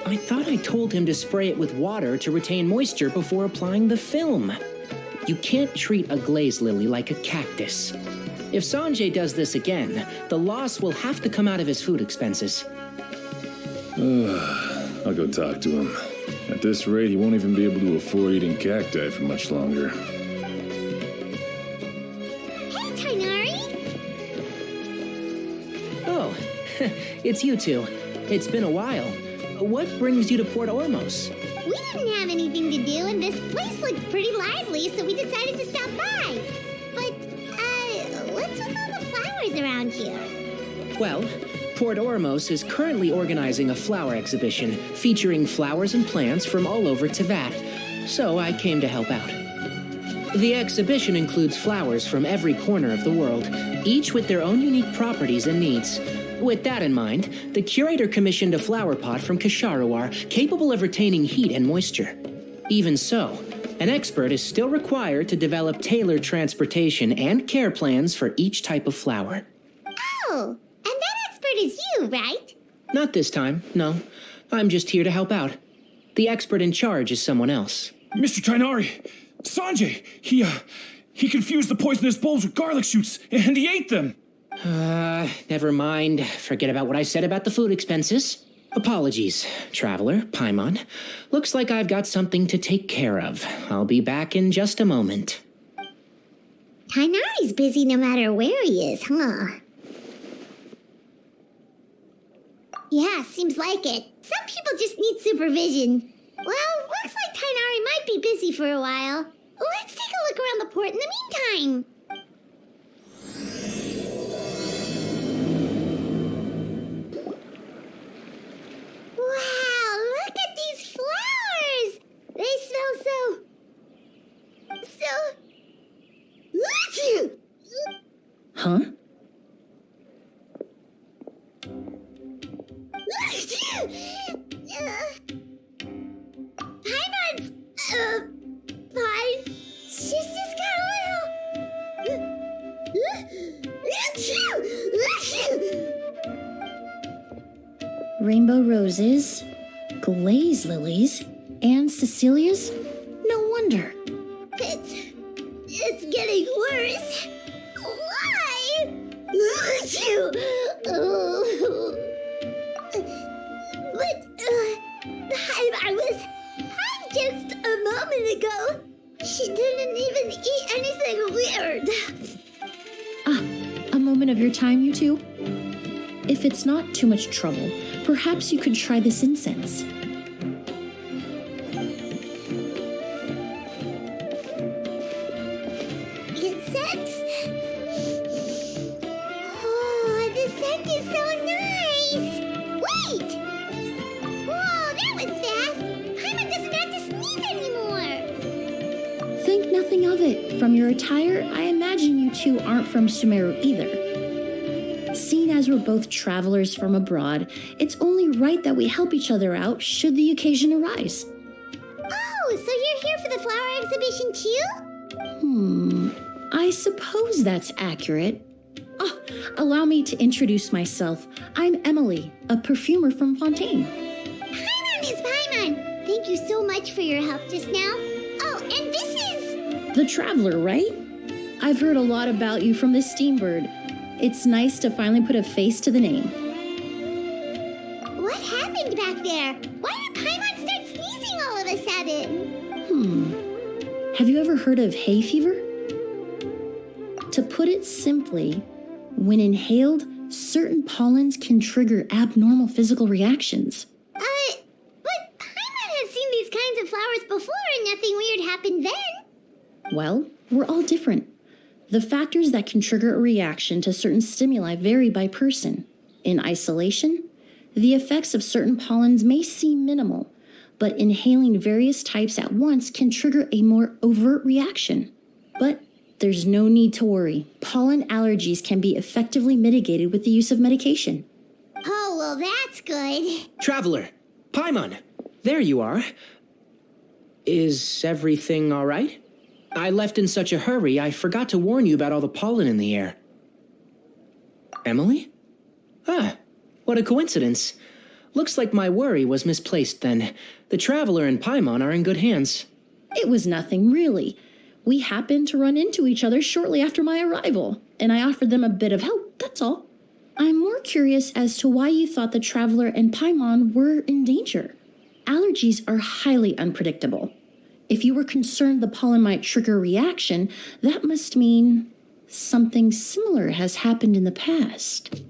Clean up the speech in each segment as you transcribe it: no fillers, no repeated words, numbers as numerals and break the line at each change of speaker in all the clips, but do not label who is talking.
I thought I told him to spray it with water to retain moisture before applying the film. You can't treat a glaze lily like a cactus. If Sanjay does this again, the loss will have to come out of his food expenses.
I'll go talk to him. At this rate, he won't even be able to afford eating cacti for much longer.
Hey, Tainari!
Oh, it's you two. It's been a while. What brings you to Port Ormos?
We didn't have anything to do, and this place looked pretty lively, so we decided to stop by. But, what's with all the flowers around here?
Well, Port Ormos is currently organizing a flower exhibition featuring flowers and plants from all over Teyvat, so I came to help out. The exhibition includes flowers from every corner of the world, each with their own unique properties and needs. With that in mind, the curator commissioned a flower pot from Kasharawar capable of retaining heat and moisture. Even so, an expert is still required to develop tailored transportation and care plans for each type of flower.
Oh, and that expert is you, right?
Not this time, no. I'm just here to help out. The expert in charge is someone else.
Mr. Tainari! Sanjay! He confused the poisonous bulbs with garlic shoots, and he ate them!
Never mind. Forget about what I said about the food expenses. Apologies, Traveler, Paimon. Looks like I've got something to take care of. I'll be back in just a moment.
Tainari's busy no matter where he is, huh? Yeah, seems like it. Some people just need supervision. Well, looks like Tainari might be busy for a while. Let's take a look around the port in the meantime. Wow, look at these flowers! They smell so...
Huh?
Paimon's... fine. She's just got a little...
Rainbow roses, glaze lilies, and Cecilia's? No wonder.
It's getting worse. Why? But I was fine just a moment ago. She didn't even eat anything weird.
A moment of your time, you two? If it's not too much trouble, perhaps you could try this incense.
Incense? Oh, the scent is so nice! Wait! Whoa, that was fast! Paimon doesn't have to sneeze anymore!
Think nothing of it. From your attire, I imagine you two aren't from Sumeru either. Seeing as we're both travelers from abroad, it's only right that we help each other out should the occasion arise.
Oh, so you're here for the flower exhibition too?
I suppose that's accurate. Oh, allow me to introduce myself. I'm Emilie, a perfumer from Fontaine.
Paimon is Paimon! Thank you so much for your help just now. Oh, and this is...
The Traveler, right? I've heard a lot about you from the Steambird. It's nice to finally put a face to the name.
What happened back there? Why did Paimon start sneezing all of a sudden?
Have you ever heard of hay fever? To put it simply, when inhaled, certain pollens can trigger abnormal physical reactions.
But Paimon has seen these kinds of flowers before and nothing weird happened then.
Well, we're all different. The factors that can trigger a reaction to certain stimuli vary by person. In isolation, the effects of certain pollens may seem minimal, but inhaling various types at once can trigger a more overt reaction. But there's no need to worry. Pollen allergies can be effectively mitigated with the use of medication.
Oh, well, that's good.
Traveler, Paimon, there you are. Is everything all right? I left in such a hurry, I forgot to warn you about all the pollen in the air. Emilie? Ah, what a coincidence. Looks like my worry was misplaced then. The Traveler and Paimon are in good hands.
It was nothing, really. We happened to run into each other shortly after my arrival, and I offered them a bit of help, that's all. I'm more curious as to why you thought the Traveler and Paimon were in danger. Allergies are highly unpredictable. If you were concerned the pollen might trigger a reaction, that must mean something similar has happened in the past.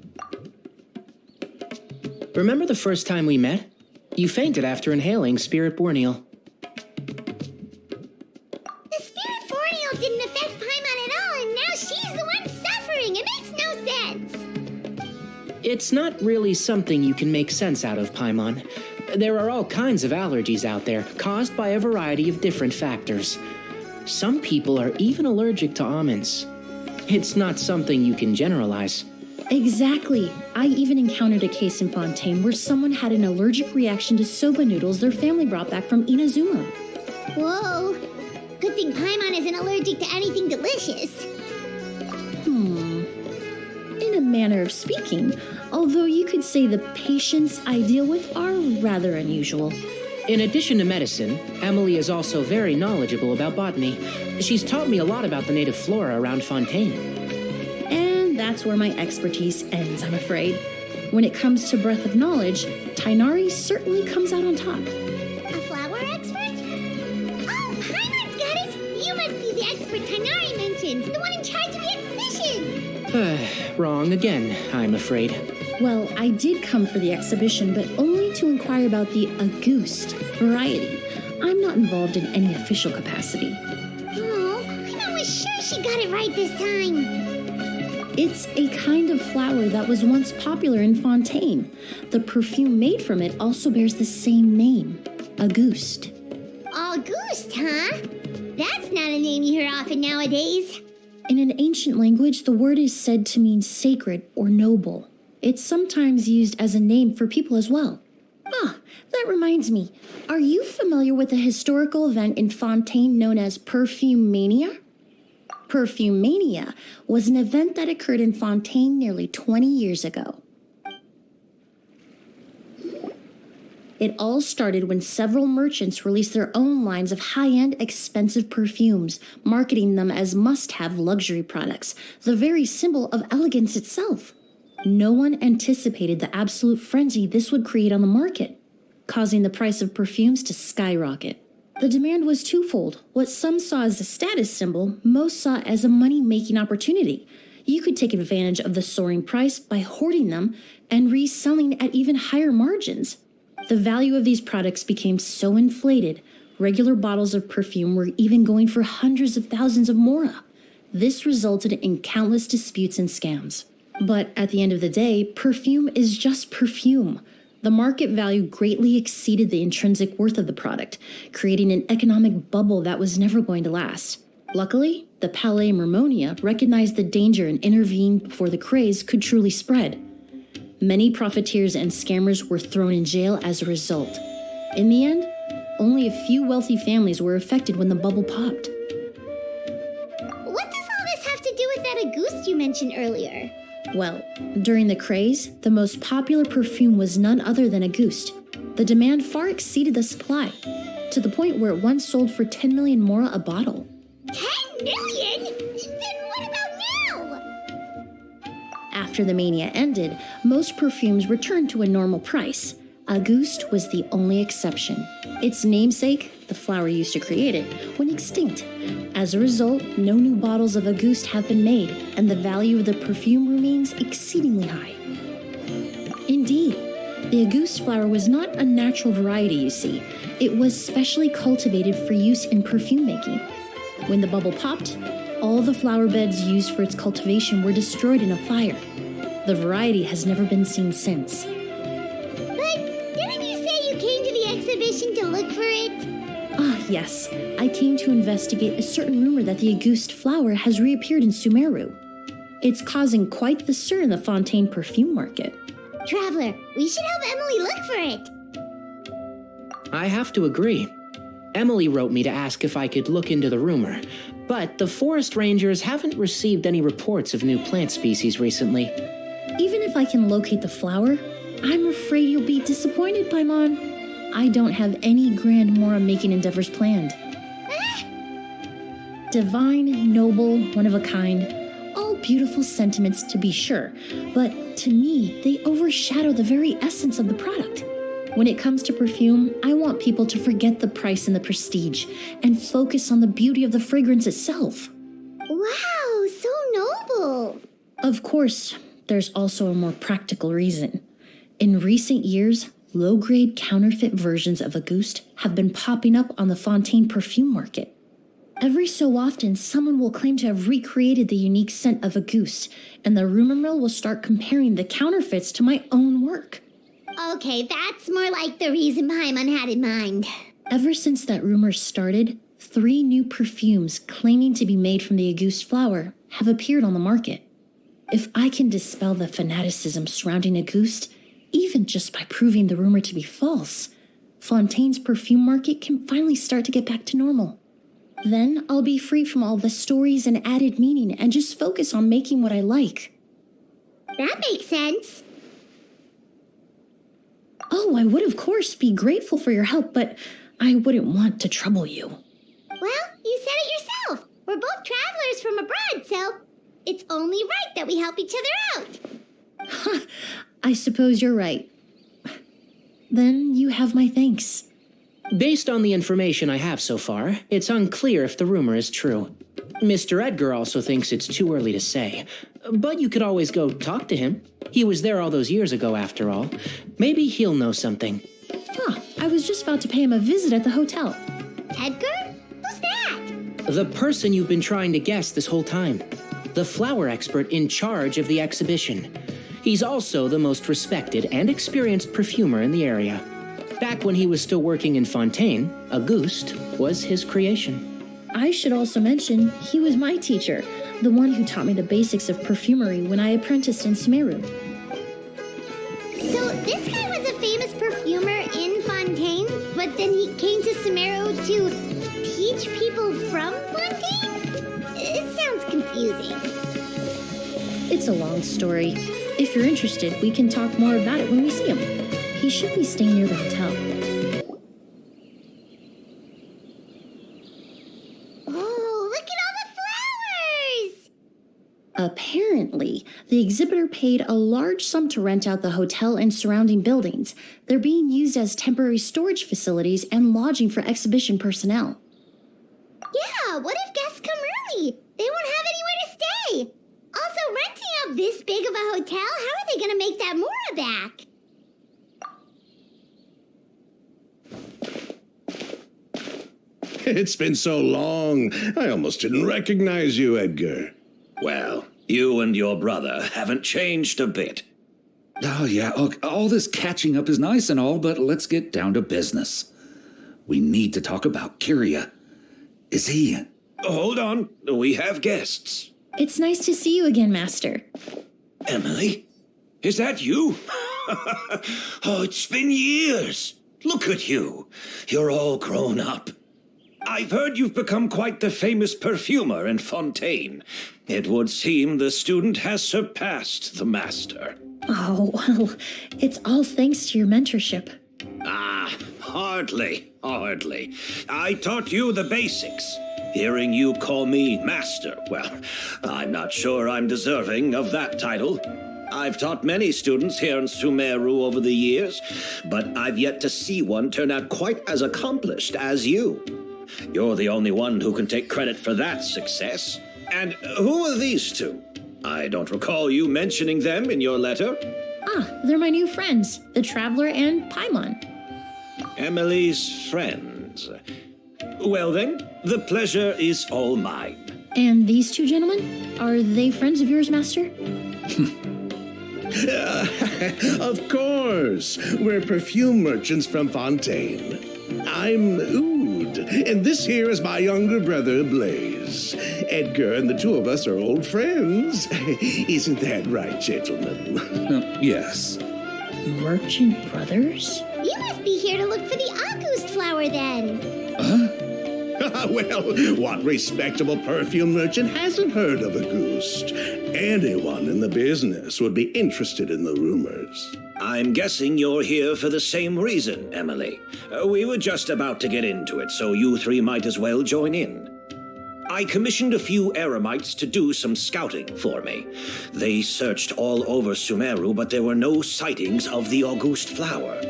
Remember the first time we met? You fainted after inhaling Spirit Borneal.
The Spirit Boreal didn't affect Paimon at all, and now she's the one suffering. It makes no sense.
It's not really something you can make sense out of, Paimon. There are all kinds of allergies out there, caused by a variety of different factors. Some people are even allergic to almonds. It's not something you can generalize.
Exactly. I even encountered a case in Fontaine where someone had an allergic reaction to soba noodles their family brought back from Inazuma.
Whoa. Good thing Paimon isn't allergic to anything delicious.
In a manner of speaking, although you could say the patients I deal with are rather unusual.
In addition to medicine, Emilie is also very knowledgeable about botany. She's taught me a lot about the native flora around Fontaine.
And that's where my expertise ends, I'm afraid. When it comes to breadth of knowledge, Tainari certainly comes out on top.
A flower expert? Oh, Paimon's got it! You must be the expert Tainari mentioned, the one in charge of the exhibition!
Wrong again, I'm afraid.
Well, I did come for the exhibition, but only to inquire about the Auguste variety. I'm not involved in any official capacity.
Oh, Paimon was sure she got it right this time.
It's a kind of flower that was once popular in Fontaine. The perfume made from it also bears the same name, Auguste.
Auguste, huh? That's not a name you hear often nowadays.
In an ancient language, the word is said to mean sacred or noble. It's sometimes used as a name for people as well. Ah, that reminds me. Are you familiar with the historical event in Fontaine known as Perfume Mania? Perfume Mania was an event that occurred in Fontaine nearly 20 years ago. It all started when several merchants released their own lines of high-end, expensive perfumes, marketing them as must-have luxury products, the very symbol of elegance itself. No one anticipated the absolute frenzy this would create on the market, causing the price of perfumes to skyrocket. The demand was twofold. What some saw as a status symbol, most saw as a money-making opportunity. You could take advantage of the soaring price by hoarding them and reselling at even higher margins. The value of these products became so inflated, regular bottles of perfume were even going for hundreds of thousands of mora. This resulted in countless disputes and scams. But at the end of the day, perfume is just perfume. The market value greatly exceeded the intrinsic worth of the product, creating an economic bubble that was never going to last. Luckily, the Palais Mermonia recognized the danger and intervened before the craze could truly spread. Many profiteers and scammers were thrown in jail as a result. In the end, only a few wealthy families were affected when the bubble popped.
What does all this have to do with that Auguste you mentioned earlier?
Well, during the craze, the most popular perfume was none other than Auguste. The demand far exceeded the supply, to the point where it once sold for 10 million mora a bottle.
10 million? Then what about now?
After the mania ended, most perfumes returned to a normal price. Auguste was the only exception. Its namesake, the flower used to create it, went extinct. As a result, no new bottles of Auguste have been made, and the value of the perfume remains exceedingly high. Indeed, the Auguste flower was not a natural variety, you see. It was specially cultivated for use in perfume making. When the bubble popped, all the flower beds used for its cultivation were destroyed in a fire. The variety has never been seen since.
But didn't you say you came to the exhibition to look for it?
Ah, yes. I came to investigate a certain rumor that the Auguste flower has reappeared in Sumeru. It's causing quite the stir in the Fontaine perfume market.
Traveler, we should help Emilie look for it.
I have to agree. Emilie wrote me to ask if I could look into the rumor, but the forest rangers haven't received any reports of new plant species recently.
Even if I can locate the flower, I'm afraid you'll be disappointed, Paimon. I don't have any grand Mora-making endeavors planned. Divine, noble, one of a kind, all beautiful sentiments to be sure, but to me, they overshadow the very essence of the product. When it comes to perfume, I want people to forget the price and the prestige and focus on the beauty of the fragrance itself.
Wow, so noble.
Of course, there's also a more practical reason. In recent years, low-grade counterfeit versions of Auguste have been popping up on the Fontaine perfume market. Every so often, someone will claim to have recreated the unique scent of Auguste, and the rumor mill will start comparing the counterfeits to my own work.
Okay, that's more like the reason Paimon had in mind.
Ever since that rumor started, 3 new perfumes claiming to be made from the Auguste flower have appeared on the market. If I can dispel the fanaticism surrounding Auguste, even just by proving the rumor to be false, Fontaine's perfume market can finally start to get back to normal. Then I'll be free from all the stories and added meaning and just focus on making what I like.
That makes sense.
Oh, I would of course be grateful for your help, but I wouldn't want to trouble you.
Well, you said it yourself. We're both travelers from abroad, so it's only right that we help each other out.
I suppose you're right. Then you have my thanks.
Based on the information I have so far, it's unclear if the rumor is true. Mr. Edgar also thinks it's too early to say, but you could always go talk to him. He was there all those years ago, after all. Maybe he'll know something.
I was just about to pay him a visit at the hotel.
Edgar? Who's that?
The person you've been trying to guess this whole time. The flower expert in charge of the exhibition. He's also the most respected and experienced perfumer in the area. Back when he was still working in Fontaine, Auguste was his creation.
I should also mention, he was my teacher, the one who taught me the basics of perfumery when I apprenticed in Sumeru.
So this guy was a famous perfumer in Fontaine, but then he came to Sumeru to teach people from Fontaine? It sounds confusing.
It's a long story. If you're interested, we can talk more about it when we see him. He should be staying near the hotel.
Oh, look at all the flowers!
Apparently, the exhibitor paid a large sum to rent out the hotel and surrounding buildings. They're being used as temporary storage facilities and lodging for exhibition personnel.
Yeah, what if guests come early? They won't have anywhere to stay. Also, renting out this big of a hotel, how are they going to make that Mora back?
It's been so long, I almost didn't recognize you, Edgar.
Well, you and your brother haven't changed a bit.
Oh, yeah, look, all this catching up is nice and all, but let's get down to business. We need to talk about Kyria. Is he...
Hold on, we have guests.
It's nice to see you again, Master.
Emilie? Is that you? Oh, it's been years. Look at you. You're all grown up. I've heard you've become quite the famous perfumer in Fontaine. It would seem the student has surpassed the master.
Oh, well, it's all thanks to your mentorship.
Ah, hardly. I taught you the basics. Hearing you call me master, well, I'm not sure I'm deserving of that title. I've taught many students here in Sumeru over the years, but I've yet to see one turn out quite as accomplished as you. You're the only one who can take credit for that success. And who are these two? I don't recall you mentioning them in your letter.
They're my new friends, the Traveler and Paimon.
Emilie's friends. Well then, the pleasure is all mine.
And these two gentlemen? Are they friends of yours, Master?
Of course, we're perfume merchants from Fontaine. I'm Oud, and this here is my younger brother, Blaze. Edgar and the two of us are old friends. Isn't that right, gentlemen?
Yes.
Merchant brothers?
You must be here to look for the Auguste flower then.
Well, what respectable perfume merchant hasn't heard of Auguste? Anyone in the business would be interested in the rumors.
I'm guessing you're here for the same reason, Emilie. We were just about to get into it, so you three might as well join in. I commissioned a few eremites to do some scouting for me. They searched all over Sumeru, but there were no sightings of the August flower.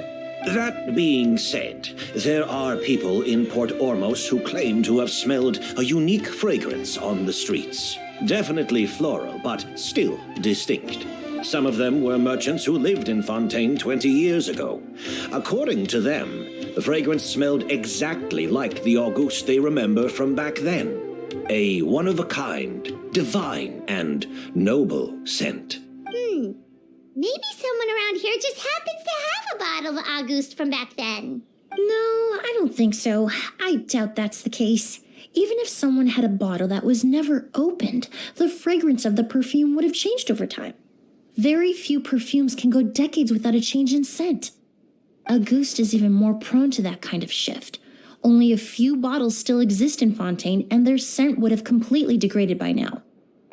That being said, there are people in Port Ormos who claim to have smelled a unique fragrance on the streets. Definitely floral, but still distinct. Some of them were merchants who lived in Fontaine 20 years ago. According to them, the fragrance smelled exactly like the August they remember from back then. A one-of-a-kind, divine, and noble scent.
Maybe someone around here just happens to have a bottle of August from back then.
No, I don't think so. I doubt that's the case. Even if someone had a bottle that was never opened, the fragrance of the perfume would have changed over time. Very few perfumes can go decades without a change in scent. Auguste is even more prone to that kind of shift. Only a few bottles still exist in Fontaine, and their scent would have completely degraded by now.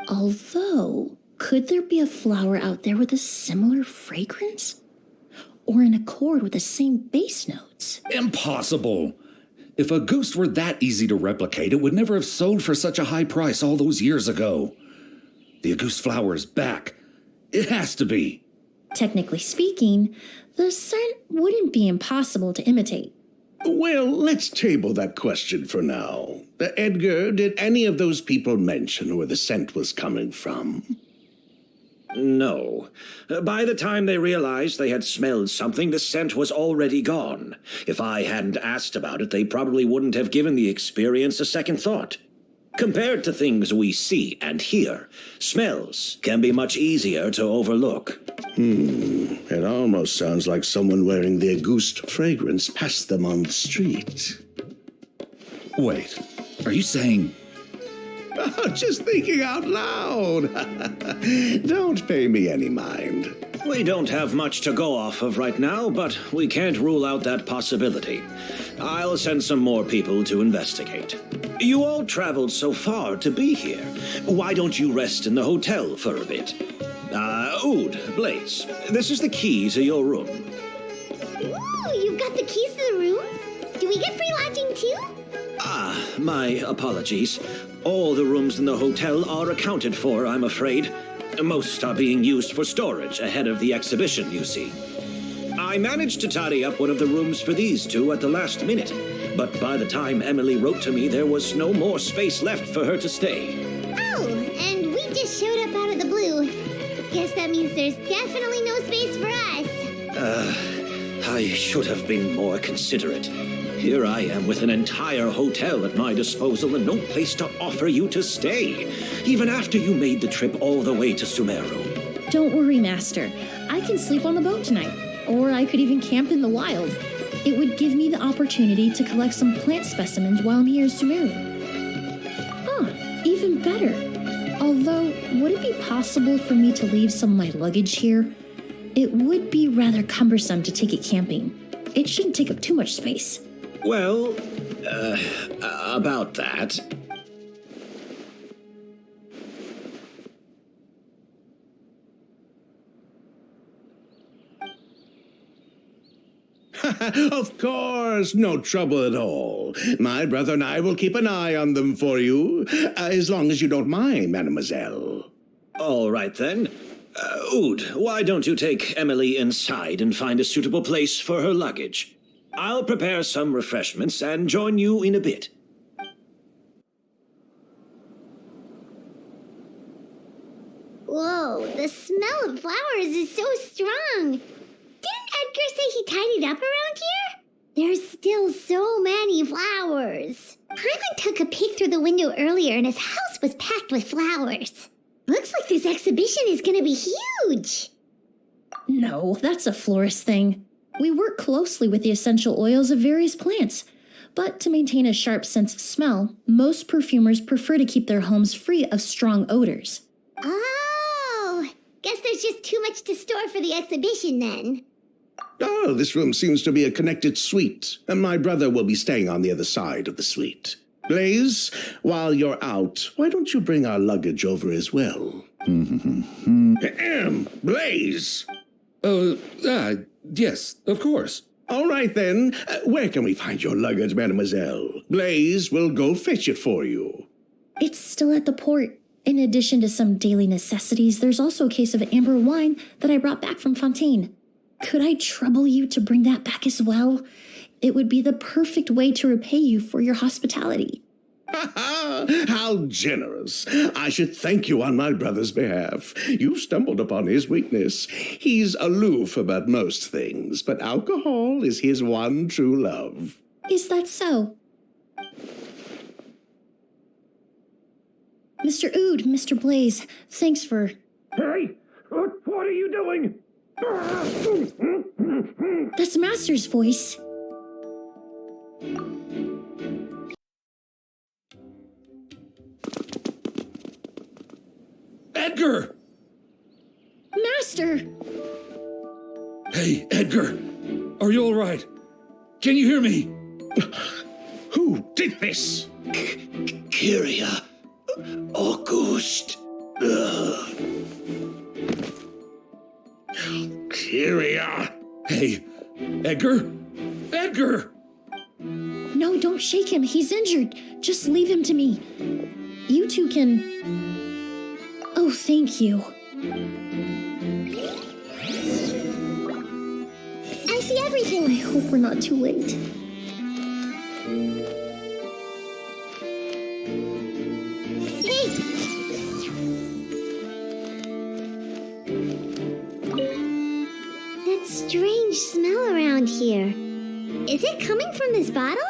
Although, could there be a flower out there with a similar fragrance? Or in accord with the same base notes?
Impossible! If Auguste were that easy to replicate, it would never have sold for such a high price all those years ago. The Auguste flower is back. It has to be.
Technically speaking, the scent wouldn't be impossible to imitate.
Well, let's table that question for now. Edgar, did any of those people mention where the scent was coming from?
No. By the time they realized they had smelled something, the scent was already gone. If I hadn't asked about it, they probably wouldn't have given the experience a second thought. Compared to things we see and hear, smells can be much easier to overlook.
It almost sounds like someone wearing the Auguste fragrance passed them on the street.
Wait, are you saying...
Just thinking out loud. Don't pay me any mind.
We don't have much to go off of right now, but we can't rule out that possibility. I'll send some more people to investigate. You all traveled so far to be here. Why don't you rest in the hotel for a bit? Oud, Blaze, this is the key to your room.
Ooh, you've got the keys to the rooms? Do we get free lodging too?
My apologies. All the rooms in the hotel are accounted for, I'm afraid. Most are being used for storage ahead of the exhibition, you see. I managed to tidy up one of the rooms for these two at the last minute, but by the time Emilie wrote to me, there was no more space left for her to stay.
Oh, and we just showed up out of the blue. Guess that means there's definitely no space for us.
I should have been more considerate. Here I am with an entire hotel at my disposal and no place to offer you to stay, even after you made the trip all the way to Sumeru.
Don't worry, Master. I can sleep on the boat tonight, or I could even camp in the wild. It would give me the opportunity to collect some plant specimens while I'm here in Sumeru. Even better. Although, would it be possible for me to leave some of my luggage here? It would be rather cumbersome to take it camping. It shouldn't take up too much space.
Well, about that.
Of course, no trouble at all. My brother and I will keep an eye on them for you, as long as you don't mind, mademoiselle.
All right, then. Oud, why don't you take Emilie inside and find a suitable place for her luggage? I'll prepare some refreshments and join you in a bit.
Whoa, the smell of flowers is so strong. Didn't Edgar say he tidied up around here? There's still so many flowers. Paimon took a peek through the window earlier and his house was packed with flowers. Looks like this exhibition is gonna be huge.
No, that's a florist thing. We work closely with the essential oils of various plants. But to maintain a sharp sense of smell, most perfumers prefer to keep their homes free of strong odors.
Oh, guess there's just too much to store for the exhibition then.
Oh, this room seems to be a connected suite, and my brother will be staying on the other side of the suite. Blaze, while you're out, why don't you bring our luggage over as well? Blaze!
Yes, of course.
All right, then. Where can we find your luggage, mademoiselle? Blaze will go fetch it for you.
It's still at the port. In addition to some daily necessities, there's also a case of amber wine that I brought back from Fontaine. Could I trouble you to bring that back as well? It would be the perfect way to repay you for your hospitality.
How generous. I should thank you on my brother's behalf. You stumbled upon his weakness. He's aloof about most things, but alcohol is his one true love.
Is that so? Mr. Ood, Mr. Blaze, thanks for...
Hey, what are you doing?
That's Master's voice.
Edgar!
Master!
Hey, Edgar! Are you all right? Can you hear me?
Who did this?
Kyria. August.
Kyria.
Hey, Edgar? Edgar!
No, don't shake him. He's injured. Just leave him to me. You two can... Oh, thank you.
I see everything.
I hope we're not too late.
Hey! That strange smell around here. Is it coming from this bottle?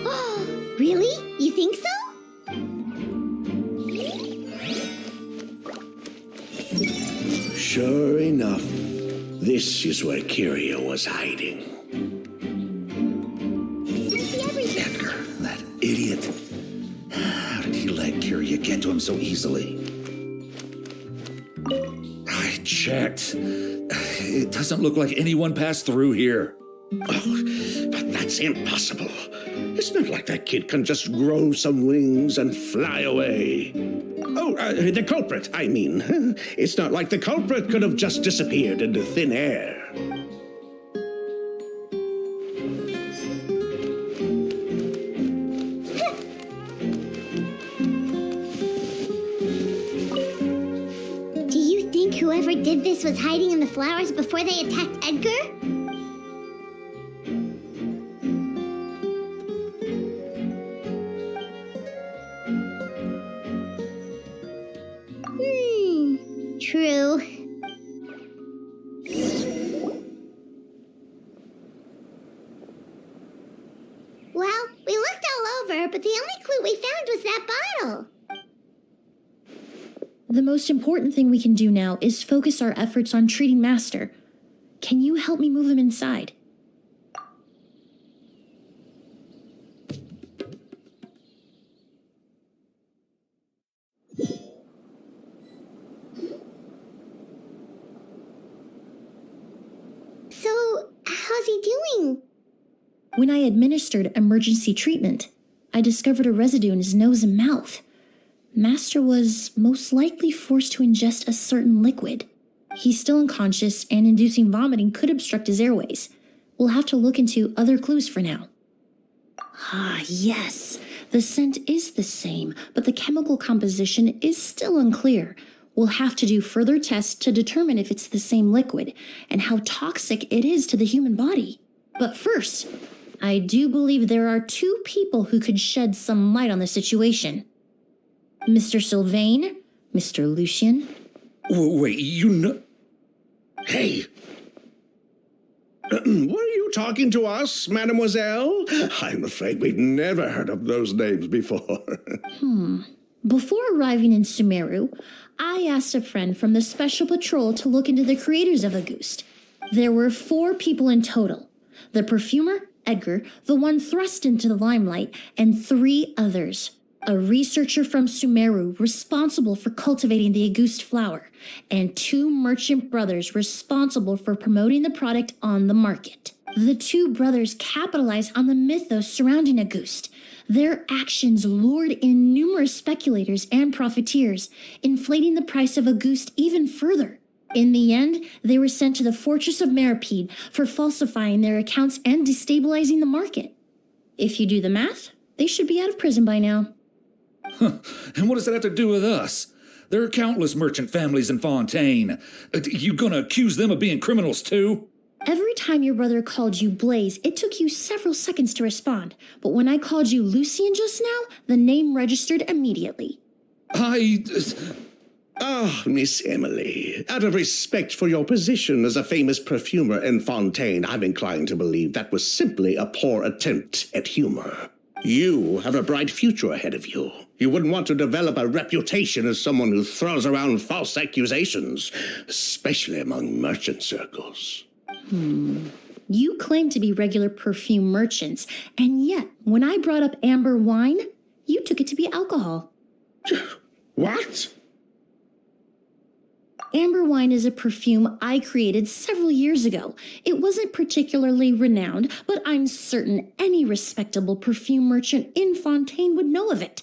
Oh, really? You think so?
Sure enough, this is where Kyria was hiding.
I see everything.
Edgar, that idiot. How did he let Kyria get to him so easily? I checked. It doesn't look like anyone passed through here.
Oh, but that's impossible. It's not like that kid can just grow some wings and fly away. Oh, the culprit, I mean. It's not like the culprit could have just disappeared into thin air.
Do you think whoever did this was hiding in the flowers before they attacked Edgar? True. Well, we looked all over, but the only clue we found was that bottle.
The most important thing we can do now is focus our efforts on treating Master. Can you help me move him inside?
So, how's he doing?
When I administered emergency treatment, I discovered a residue in his nose and mouth. Master was most likely forced to ingest a certain liquid. He's still unconscious, and inducing vomiting could obstruct his airways. We'll have to look into other clues for now. Ah, yes. The scent is the same, but the chemical composition is still unclear. We'll have to do further tests to determine if it's the same liquid and how toxic it is to the human body. But first, I do believe there are two people who could shed some light on the situation. Mr. Sylvain, Mr. Lucien.
Wait, you know...
Hey! Were you talking to us, mademoiselle? I'm afraid we've never heard of those names before.
Before arriving in Sumeru, I asked a friend from the Special Patrol to look into the creators of Auguste. There were 4 people in total. The perfumer, Edgar, the one thrust into the limelight, and 3 others. A researcher from Sumeru responsible for cultivating the Auguste flower, and 2 merchant brothers responsible for promoting the product on the market. The 2 brothers capitalized on the mythos surrounding Auguste. Their actions lured in numerous speculators and profiteers, inflating the price of Auguste even further. In the end, they were sent to the fortress of Meripede for falsifying their accounts and destabilizing the market. If you do the math, they should be out of prison by now.
And what does that have to do with us? There are countless merchant families in Fontaine. You gonna accuse them of being criminals too?
Every time your brother called you Blaze, it took you several seconds to respond. But when I called you Lucien just now, the name registered immediately.
Miss Emilie, out of respect for your position as a famous perfumer in Fontaine, I'm inclined to believe that was simply a poor attempt at humor. You have a bright future ahead of you. You wouldn't want to develop a reputation as someone who throws around false accusations, especially among merchant circles.
You claim to be regular perfume merchants, and yet, when I brought up amber wine, you took it to be alcohol.
What?
Amber wine is a perfume I created several years ago. It wasn't particularly renowned, but I'm certain any respectable perfume merchant in Fontaine would know of it.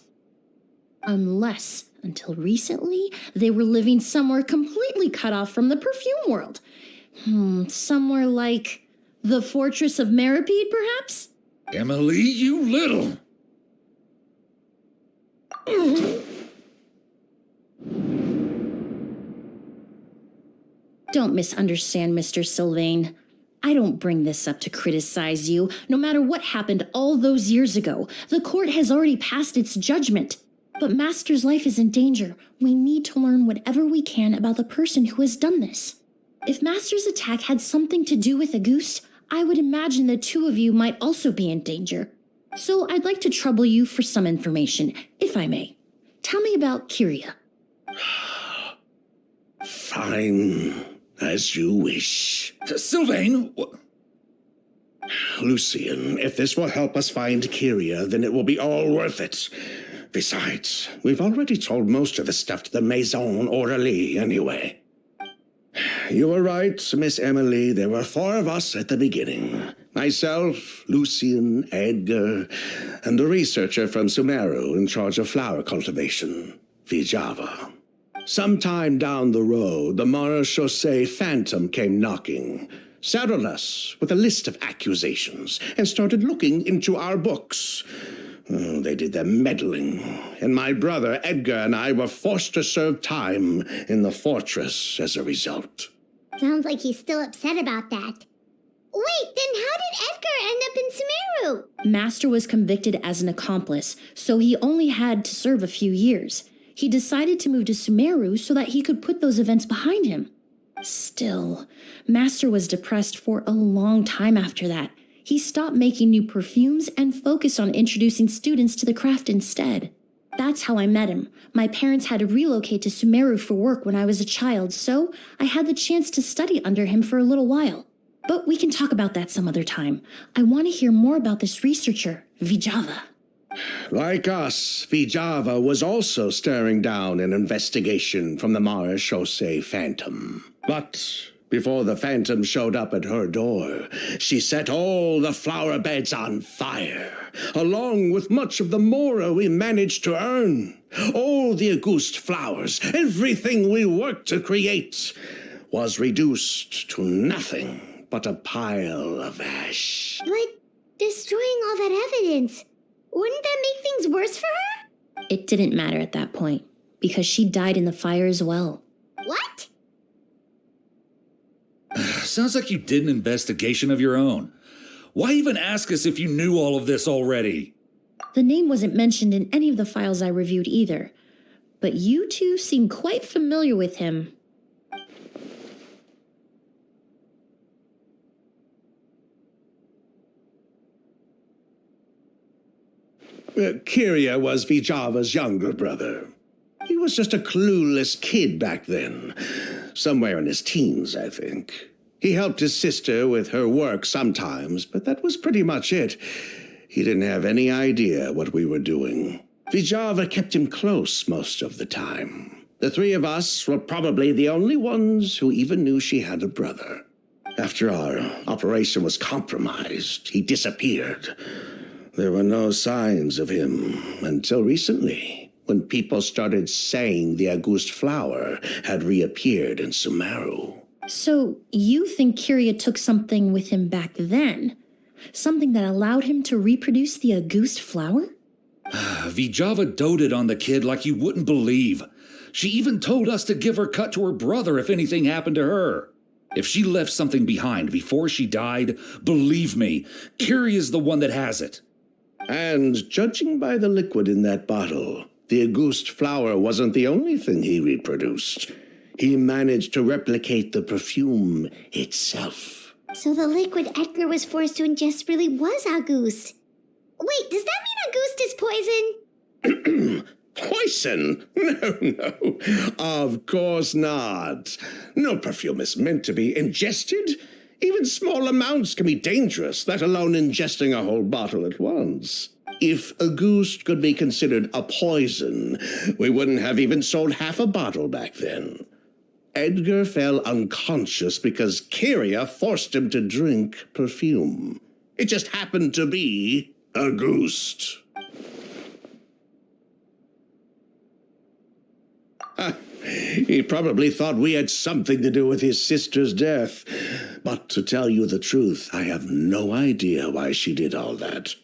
Unless, until recently, they were living somewhere completely cut off from the perfume world. Somewhere like the fortress of Meripede, perhaps?
Emilie, you little...
Don't misunderstand, Mr. Sylvain. I don't bring this up to criticize you. No matter what happened all those years ago, the court has already passed its judgment. But Master's life is in danger. We need to learn whatever we can about the person who has done this. If Master's attack had something to do with Auguste, I would imagine the two of you might also be in danger. So I'd like to trouble you for some information, if I may. Tell me about Kyria.
Fine. As you wish.
Sylvain!
Lucien, if this will help us find Kyria, then it will be all worth it. Besides, we've already told most of the stuff to the Maison Orderly anyway. You were right, Miss Emilie. There were 4 of us at the beginning. Myself, Lucien, Edgar, and a researcher from Sumeru in charge of flower cultivation, Vijava. Sometime down the road, the Marechaussee Phantom came knocking, saddled us with a list of accusations, and started looking into our books. They did their meddling, and my brother Edgar and I were forced to serve time in the fortress as a result.
Sounds like he's still upset about that. Wait, then how did Edgar end up in Sumeru?
Master was convicted as an accomplice, so he only had to serve a few years. He decided to move to Sumeru so that he could put those events behind him. Still, Master was depressed for a long time after that. He stopped making new perfumes and focused on introducing students to the craft instead. That's how I met him. My parents had to relocate to Sumeru for work when I was a child, so I had the chance to study under him for a little while. But we can talk about that some other time. I want to hear more about this researcher, Vijava.
Like us, Vijava was also staring down an investigation from the Marechaussee Phantom. But before the Phantom showed up at her door, she set all the flower beds on fire, along with much of the mora we managed to earn. All the Auguste flowers, everything we worked to create, was reduced to nothing but a pile of ash.
But destroying all that evidence, wouldn't that make things worse for her?
It didn't matter at that point, because she died in the fire as well.
What?
Sounds like you did an investigation of your own. Why even ask us if you knew all of this already?
The name wasn't mentioned in any of the files I reviewed either, but you two seem quite familiar with him.
Kyria was Vijava's younger brother. He was just a clueless kid back then, somewhere in his teens, I think. He helped his sister with her work sometimes, but that was pretty much it. He didn't have any idea what we were doing. Vijava kept him close most of the time. The 3 of us were probably the only ones who even knew she had a brother. After our operation was compromised, he disappeared. There were no signs of him until recently, when people started saying the August flower had reappeared in Sumeru.
So you think Kyria took something with him back then? Something that allowed him to reproduce the August flower?
Vijava doted on the kid like you wouldn't believe. She even told us to give her cut to her brother if anything happened to her. If she left something behind before she died, believe me, Kyria's the one that has it.
And judging by the liquid in that bottle, the August flower wasn't the only thing he reproduced. He managed to replicate the perfume itself.
So the liquid Edgar was forced to ingest really was August. Wait, does that mean August is poison?
Poison? No. Of course not. No perfume is meant to be ingested. Even small amounts can be dangerous, let alone ingesting a whole bottle at once. If August could be considered a poison, we wouldn't have even sold half a bottle back then. Edgar fell unconscious because Kyria forced him to drink perfume. It just happened to be August. He probably thought we had something to do with his sister's death. But to tell you the truth, I have no idea why she did all that.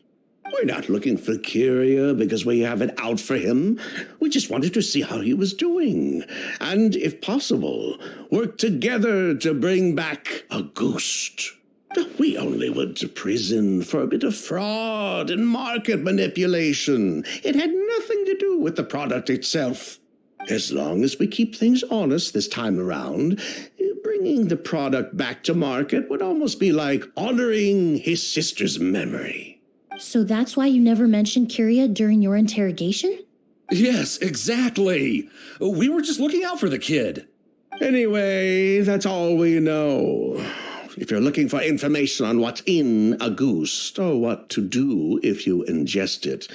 We're not looking for Kyria because we have it out for him. We just wanted to see how he was doing. And, if possible, work together to bring back August. We only went to prison for a bit of fraud and market manipulation. It had nothing to do with the product itself. As long as we keep things honest this time around, bringing the product back to market would almost be like honoring his sister's memory.
So that's why you never mentioned Kyria during your interrogation?
Yes, exactly. We were just looking out for the kid.
Anyway, that's all we know. If you're looking for information on what's in August or what to do if you ingest it,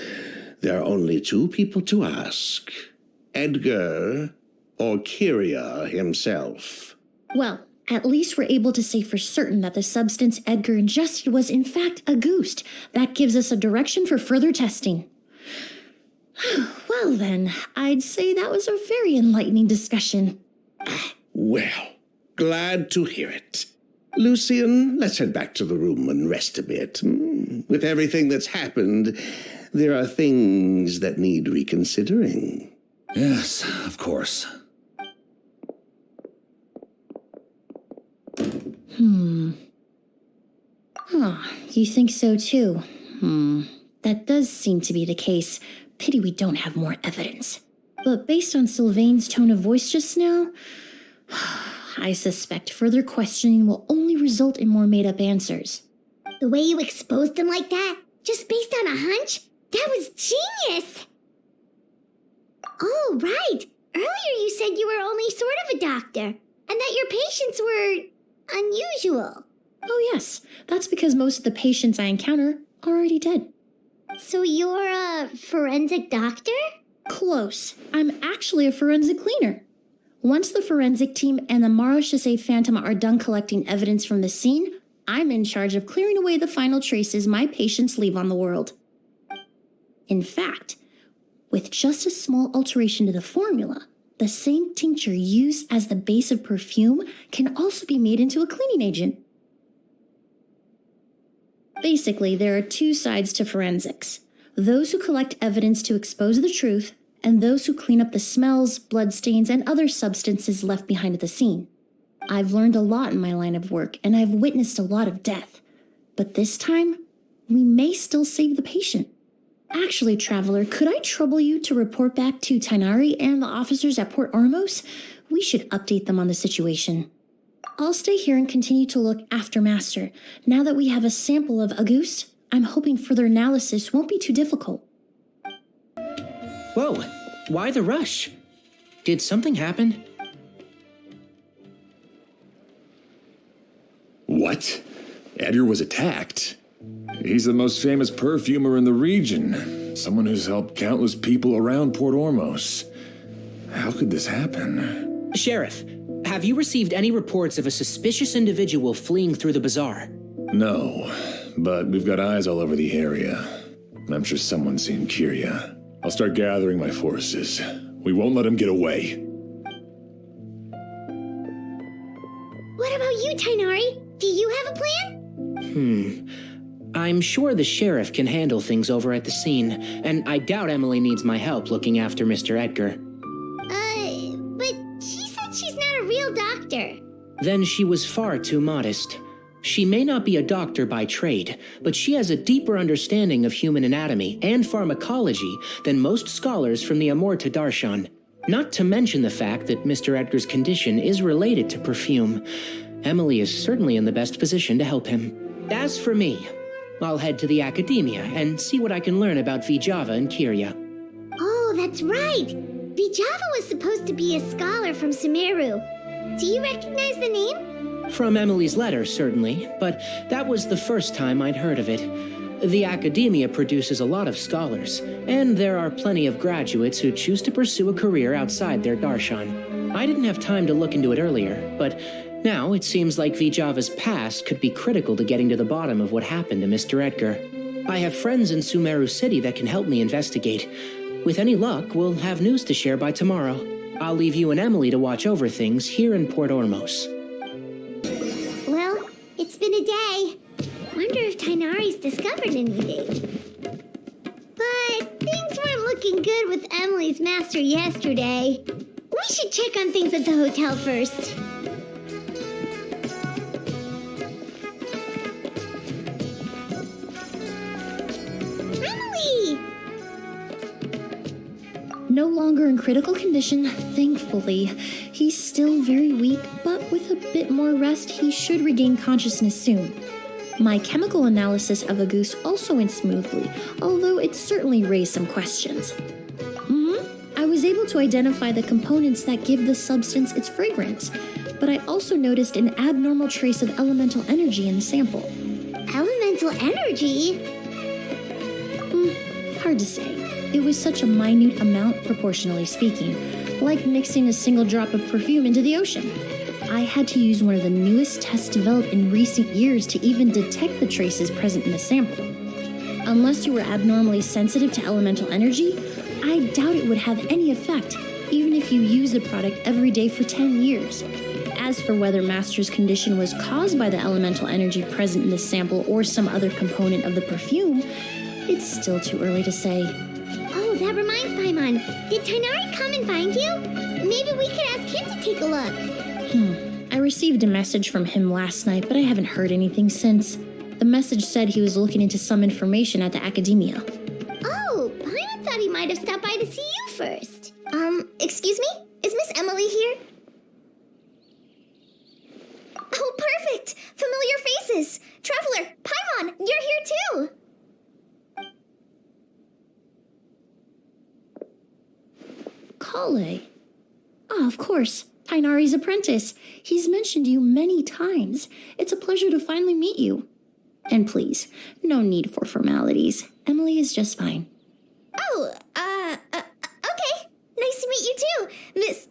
there are only two people to ask. Edgar or Kyria himself.
Well, at least we're able to say for certain that the substance Edgar ingested was in fact August. That gives us a direction for further testing. Well then, I'd say that was a very enlightening discussion.
Well, glad to hear it. Lucian, let's head back to the room and rest a bit. With everything that's happened, there are things that need reconsidering.
Yes, of course.
You think so too? That does seem to be the case. Pity we don't have more evidence. But based on Sylvain's tone of voice just now, I suspect further questioning will only result in more made-up answers.
The way you exposed them like that, just based on a hunch, that was genius! Oh, right. Earlier you said you were only sort of a doctor, and that your patients were unusual.
Oh yes, that's because most of the patients I encounter are already dead.
So you're a forensic doctor?
Close. I'm actually a forensic cleaner. Once the forensic team and the Marochisei Phantom are done collecting evidence from the scene, I'm in charge of clearing away the final traces my patients leave on the world. In fact, with just a small alteration to the formula, the same tincture used as the base of perfume can also be made into a cleaning agent. Basically, there are two sides to forensics. Those who collect evidence to expose the truth, and those who clean up the smells, bloodstains, and other substances left behind at the scene. I've learned a lot in my line of work, and I've witnessed a lot of death. But this time, we may still save the patient. Actually, Traveler, could I trouble you to report back to Tainari and the officers at Port Ormos? We should update them on the situation. I'll stay here and continue to look after Master. Now that we have a sample of August, I'm hoping further analysis won't be too difficult.
Whoa, why the rush? Did something happen?
What? Edgar was attacked? He's the most famous perfumer in the region. Someone who's helped countless people around Port Ormos. How could this happen?
Sheriff, have you received any reports of a suspicious individual fleeing through the bazaar?
No, but we've got eyes all over the area. I'm sure someone's seen Kyria. I'll start gathering my forces. We won't let him get away.
What about you, Tainari? Do you have a plan?
I'm sure the sheriff can handle things over at the scene, and I doubt Emilie needs my help looking after Mr. Edgar.
But she said she's not a real doctor.
Then she was far too modest. She may not be a doctor by trade, but she has a deeper understanding of human anatomy and pharmacology than most scholars from the Amurta Darshan. Not to mention the fact that Mr. Edgar's condition is related to perfume. Emilie is certainly in the best position to help him. As for me, I'll head to the academia and see what I can learn about Vijava and Kyria.
Oh, that's right. Vijava was supposed to be a scholar from Sumeru. Do you recognize the name?
From Emilie's letter, certainly, but that was the first time I'd heard of it. The academia produces a lot of scholars, and there are plenty of graduates who choose to pursue a career outside their darshan. I didn't have time to look into it earlier, but now it seems like Vijava's past could be critical to getting to the bottom of what happened to Mr. Edgar. I have friends in Sumeru City that can help me investigate. With any luck, we'll have news to share by tomorrow. I'll leave you and Emilie to watch over things here in Port Ormos.
Well, it's been a day. Wonder if Tainari's discovered anything. But things weren't looking good with Emilie's master yesterday. We should check on things at the hotel first. Emily!
No longer in critical condition, thankfully. He's still very weak, but with a bit more rest, he should regain consciousness soon. My chemical analysis of a goose also went smoothly, although it certainly raised some questions. I was able to identify the components that give the substance its fragrance, but I also noticed an abnormal trace of elemental energy in the sample.
Elemental energy?
Hard to say. It was such a minute amount, proportionally speaking, like mixing a single drop of perfume into the ocean. I had to use one of the newest tests developed in recent years to even detect the traces present in the sample. Unless you were abnormally sensitive to elemental energy, I doubt it would have any effect, even if you use the product every day for 10 years. As for whether Master's condition was caused by the elemental energy present in the sample or some other component of the perfume, it's still too early to say.
Oh, that reminds Paimon. Did Tainari come and find you? Maybe we could ask him to take a look.
I received a message from him last night, but I haven't heard anything since. The message said he was looking into some information at the academia.
Oh, Paimon thought he might have stopped by to see you first. Excuse me? Is Miss Emilie here? Oh, perfect! Familiar faces! Traveler, Paimon, you're here too!
Kale. Oh, of course. Tainari's apprentice. He's mentioned you many times. It's a pleasure to finally meet you. And please, no need for formalities. Emilie is just fine.
Oh, okay. Nice to meet you too, Miss,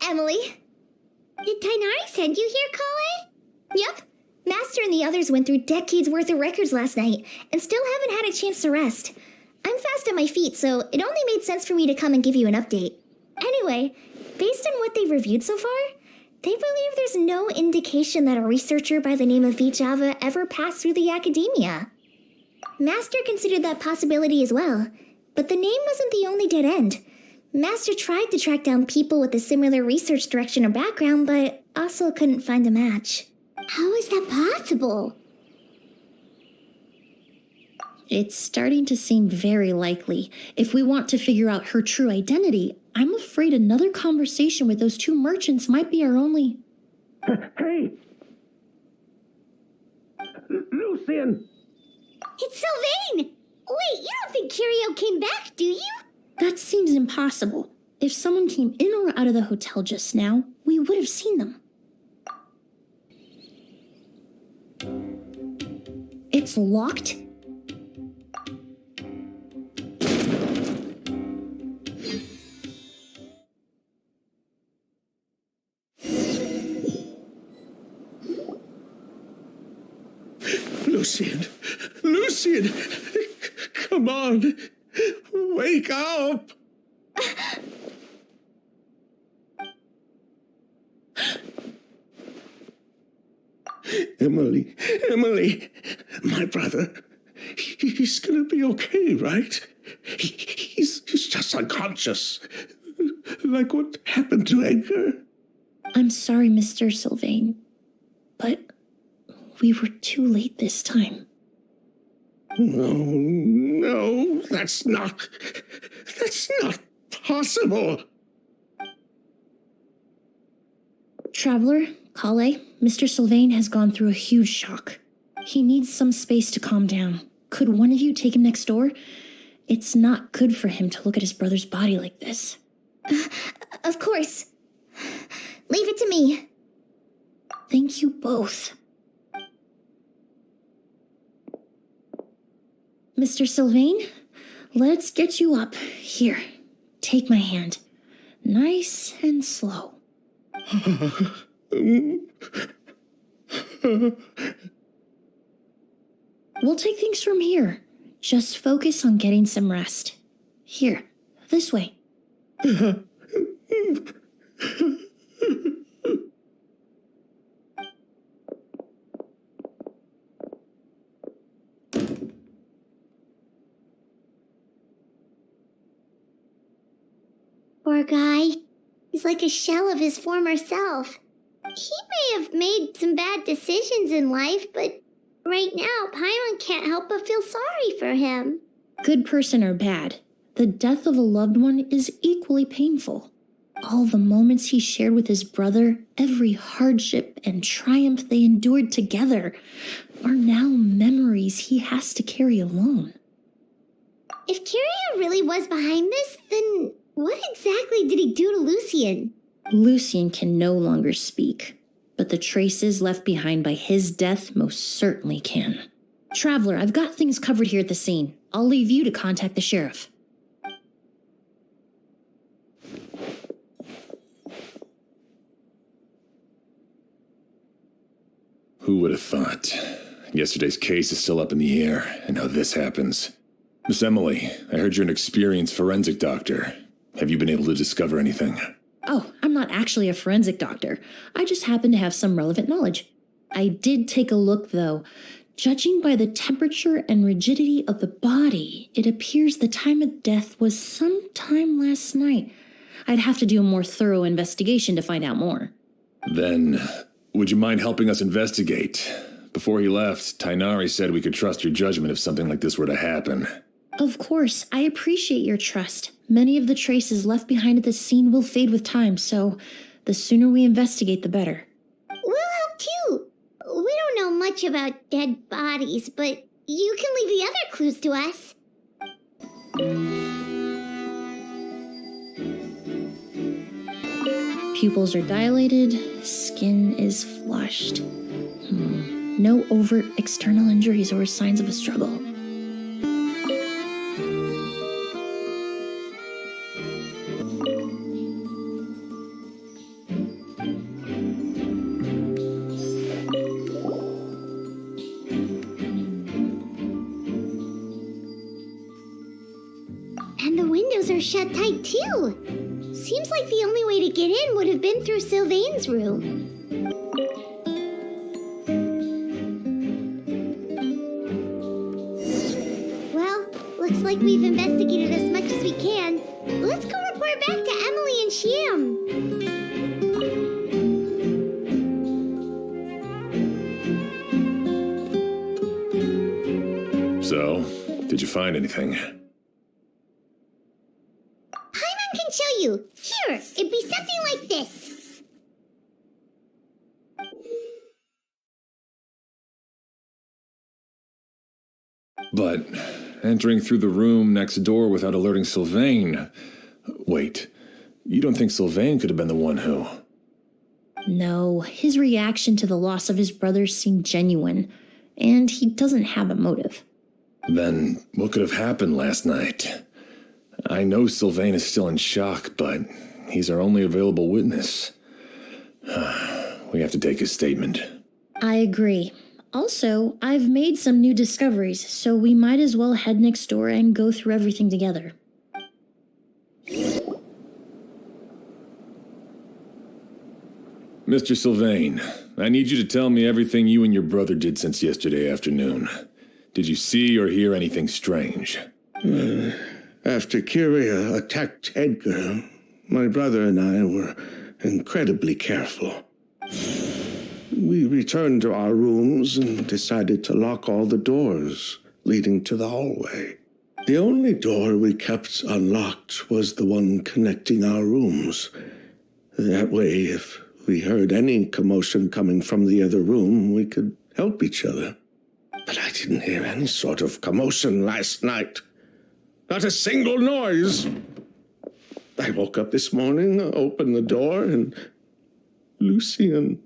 Emilie. Did Tainari send you here, Kale? Yep. Master and the others went through decades worth of records last night and still haven't had a chance to rest. I'm fast on my feet, so it only made sense for me to come and give you an update. Anyway, based on what they've reviewed so far, they believe there's no indication that a researcher by the name of Vijava ever passed through the academia. Master considered that possibility as well, but the name wasn't the only dead end. Master tried to track down people with a similar research direction or background, but also couldn't find a match. How is that possible?
It's starting to seem very likely. If we want to figure out her true identity, I'm afraid another conversation with those two merchants might be our only...
Hey! Lucian!
It's Sylvain! Wait, you don't think Curio came back, do you?
That seems impossible. If someone came in or out of the hotel just now, we would have seen them. It's locked?
Lucian! Lucian! Come on. Wake up. Emilie, my brother, he's gonna be okay, right? He's just unconscious. Like what happened to Edgar.
I'm sorry, Mr. Sylvain, but we were too late this time.
No, that's not possible.
Traveler, Kale, Mr. Sylvain has gone through a huge shock. He needs some space to calm down. Could one of you take him next door? It's not good for him to look at his brother's body like this.
Of course. Leave it to me.
Thank you both. Mr. Sylvain, let's get you up. Here, take my hand. Nice and slow. We'll take things from here. Just focus on getting some rest. Here, this way.
Poor guy. He's like a shell of his former self. He may have made some bad decisions in life, but right now, Paimon can't help but feel sorry for him.
Good person or bad, the death of a loved one is equally painful. All the moments he shared with his brother, every hardship and triumph they endured together, are now memories he has to carry alone.
If Kiria really was behind this, then what exactly did he do to Lucien?
Lucien can no longer speak, but the traces left behind by his death most certainly can. Traveler, I've got things covered here at the scene. I'll leave you to contact the sheriff.
Who would have thought? Yesterday's case is still up in the air, and now this happens. Miss Emilie, I heard you're an experienced forensic doctor. Have you been able to discover anything?
Oh, I'm not actually a forensic doctor. I just happen to have some relevant knowledge. I did take a look, though. Judging by the temperature and rigidity of the body, it appears the time of death was sometime last night. I'd have to do a more thorough investigation to find out more.
Then, would you mind helping us investigate? Before he left, Tainari said we could trust your judgment if something like this were to happen.
Of course, I appreciate your trust. Many of the traces left behind at the scene will fade with time, so the sooner we investigate, the better.
We'll help too. We don't know much about dead bodies, but you can leave the other clues to us.
Pupils are dilated, skin is flushed. No overt external injuries or signs of a struggle.
And the windows are shut tight too. Seems like the only way to get in would have been through Sylvain's room. Well, looks like we've investigated as much as we can. Let's go report back to Emilie and Shiam.
So, did you find anything?
Paimon can show you. Here, it'd be something like this.
But entering through the room next door without alerting Sylvain... Wait, you don't think Sylvain could have been the one who...
No, his reaction to the loss of his brother seemed genuine, and he doesn't have a motive.
Then what could have happened last night? I know Sylvain is still in shock, but he's our only available witness. We have to take his statement.
I agree. Also, I've made some new discoveries, so we might as well head next door and go through everything together.
Mr. Sylvain, I need you to tell me everything you and your brother did since yesterday afternoon. Did you see or hear anything strange?
After Kyria attacked Edgar, my brother and I were incredibly careful. We returned to our rooms and decided to lock all the doors leading to the hallway. The only door we kept unlocked was the one connecting our rooms. That way, if we heard any commotion coming from the other room, we could help each other. But I didn't hear any sort of commotion last night. Not a single noise. I woke up this morning, opened the door, and Lucian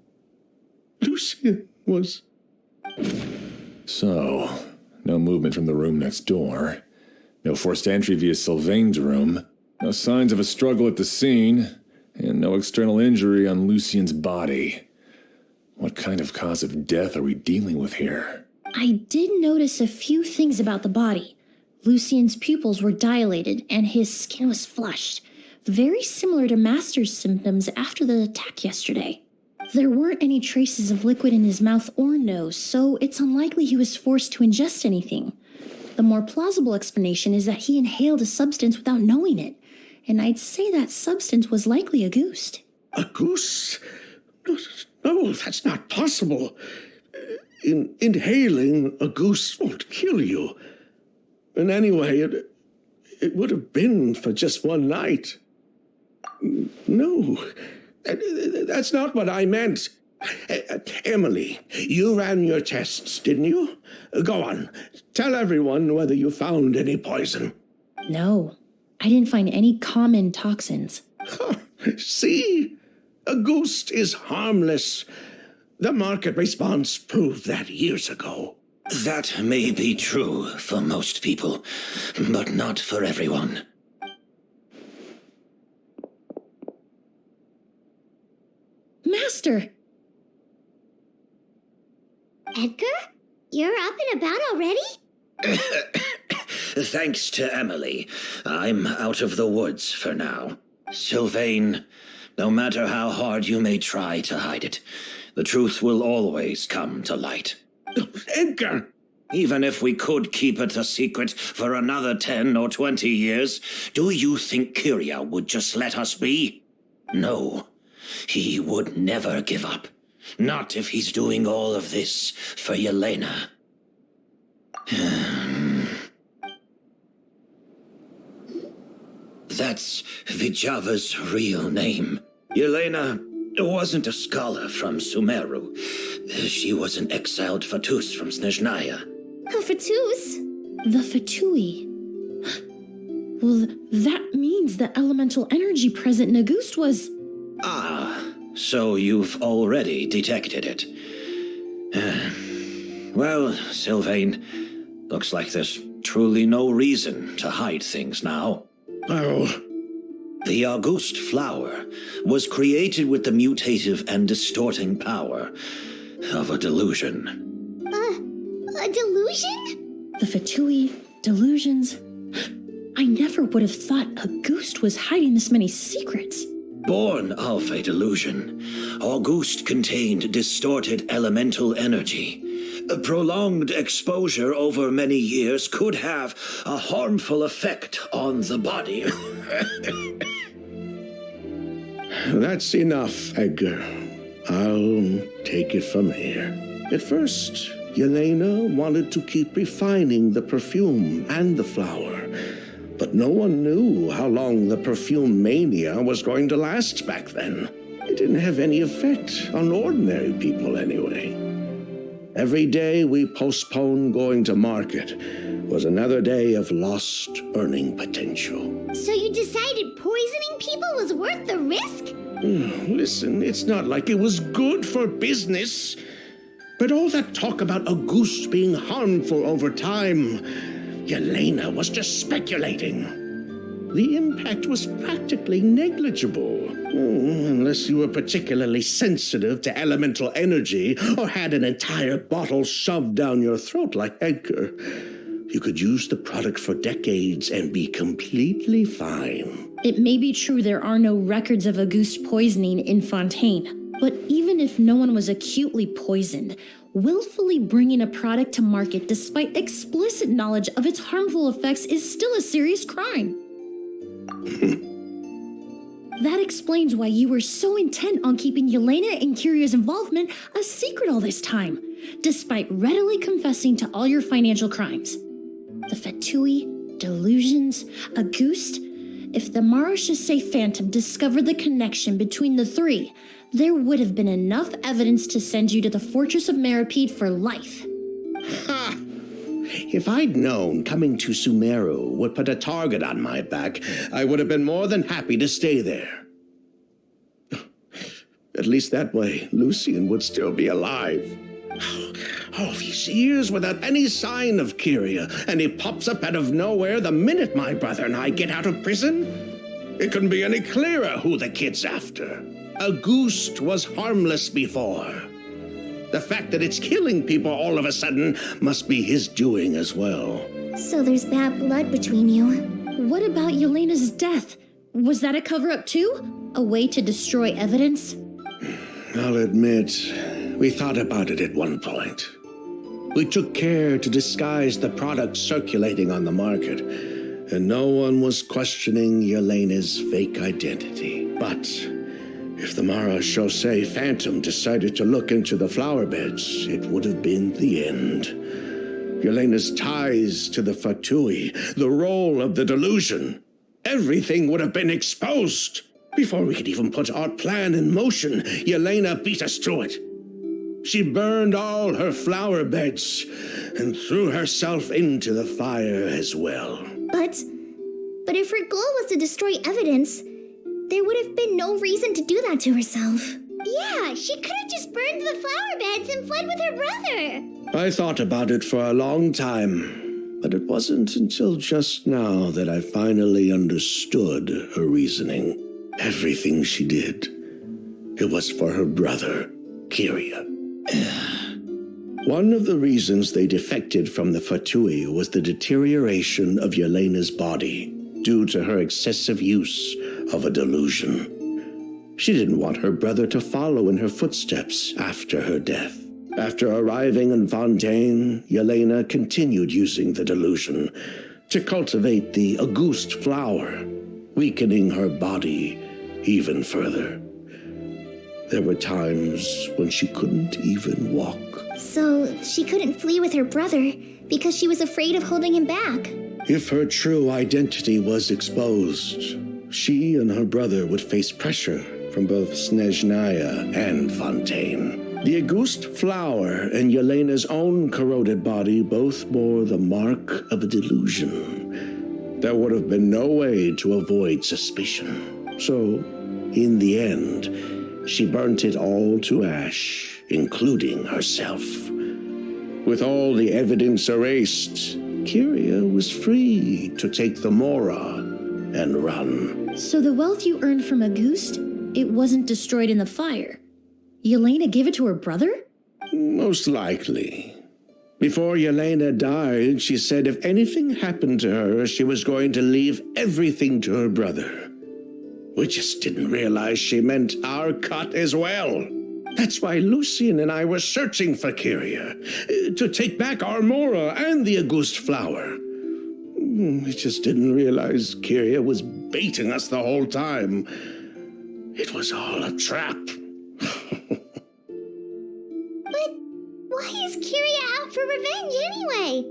was...
So, no movement from the room next door. No forced entry via Sylvain's room. No signs of a struggle at the scene. And no external injury on Lucian's body. What kind of cause of death are we dealing with here?
I did notice a few things about the body. Lucian's pupils were dilated and his skin was flushed, very similar to Master's symptoms after the attack yesterday. There weren't any traces of liquid in his mouth or nose, so it's unlikely he was forced to ingest anything. The more plausible explanation is that he inhaled a substance without knowing it, and I'd say that substance was likely a goose.
A goose? No, that's not possible. Inhaling a goose won't kill you. And anyway, it would have been for just one night. No, that's not what I meant. Emilie, you ran your tests, didn't you? Go on, tell everyone whether you found any poison.
No, I didn't find any common toxins.
See? A goose is harmless. The market response proved that years ago.
That may be true for most people, but not for everyone.
Master!
Edgar? You're up and about already?
Thanks to Emilie, I'm out of the woods for now. Sylvain, no matter how hard you may try to hide it, the truth will always come to light.
Edgar!
Even if we could keep it a secret for another 10 or 20 years, do you think Kyria would just let us be? No, he would never give up. Not if he's doing all of this for Yelena. That's Vijava's real name. Yelena wasn't a scholar from Sumeru. She was an exiled Fatus from Snezhnaya.
A Fatus?
The Fatui. Well, that means the elemental energy present in a goose was...
Ah, so you've already detected it. Well, Sylvain, looks like there's truly no reason to hide things now.
Oh,
The August flower was created with the mutative and distorting power of a delusion.
A delusion?
The Fatui, delusions... I never would have thought a ghost was hiding this many secrets.
Born of a delusion, August contained distorted elemental energy. A prolonged exposure over many years could have a harmful effect on the body.
that's enough, Edgar. I'll take it from here. At first, Yelena wanted to keep refining the perfume and the flower, but no one knew how long the perfume mania was going to last back then. It didn't have any effect on ordinary people anyway. Every day we postponed going to market was another day of lost earning potential.
So you decided poisoning people was worth the risk?
Listen, it's not like it was good for business. But all that talk about a goose being harmful over time, Yelena was just speculating. The impact was practically negligible. Unless you were particularly sensitive to elemental energy or had an entire bottle shoved down your throat like Edgar. You could use the product for decades and be completely fine.
It may be true there are no records of Auguste poisoning in Fontaine, but even if no one was acutely poisoned, willfully bringing a product to market despite explicit knowledge of its harmful effects is still a serious crime. That explains why you were so intent on keeping Yelena and Kiria's involvement a secret all this time, despite readily confessing to all your financial crimes. The Fatui, delusions, Auguste. If the Marechaussee Phantom discovered the connection between the three, there would have been enough evidence to send you to the Fortress of Meripede for life.
Ha! If I'd known coming to Sumeru would put a target on my back, I would have been more than happy to stay there. At least that way, Lucien would still be alive. All these years without any sign of Kyria, and he pops up out of nowhere the minute my brother and I get out of prison? It couldn't be any clearer who the kid's after. Auguste was harmless before. The fact that it's killing people all of a sudden must be his doing as well.
So there's bad blood between you.
What about Yelena's death? Was that a cover-up too? A way to destroy evidence?
I'll admit, we thought about it at one point. We took care to disguise the product circulating on the market, and no one was questioning Yelena's fake identity. But if the Marechaussee Phantom decided to look into the flower beds, it would have been the end. Yelena's ties to the Fatui, the role of the delusion, everything would have been exposed. Before we could even put our plan in motion, Yelena beat us to it. She burned all her flower beds and threw herself into the fire as well.
But if her goal was to destroy evidence, there would have been no reason to do that to herself. Yeah, she could have just burned the flower beds and fled with her brother.
I thought about it for a long time, but it wasn't until just now that I finally understood her reasoning. Everything she did, it was for her brother, Kyria. One of the reasons they defected from the Fatui was the deterioration of Yelena's body due to her excessive use of a delusion. She didn't want her brother to follow in her footsteps after her death. After arriving in Fontaine, Yelena continued using the delusion to cultivate the Auguste flower, weakening her body even further. There were times when she couldn't even walk.
So she couldn't flee with her brother because she was afraid of holding him back.
If her true identity was exposed, she and her brother would face pressure from both Snezhnaya and Fontaine. The Auguste flower and Yelena's own corroded body both bore the mark of a delusion. There would have been no way to avoid suspicion. So, in the end, she burnt it all to ash, including herself. With all the evidence erased, Kyria was free to take the Mora and run.
So the wealth you earned from Auguste, it wasn't destroyed in the fire. Yelena gave it to her brother?
Most likely. Before Yelena died, she said if anything happened to her, she was going to leave everything to her brother. We just didn't realize she meant our cut as well. That's why Lucien and I were searching for Kyria, to take back our Mora and the Auguste flower. We just didn't realize Kyria was baiting us the whole time. It was all a trap.
But why is Kyria out for revenge anyway?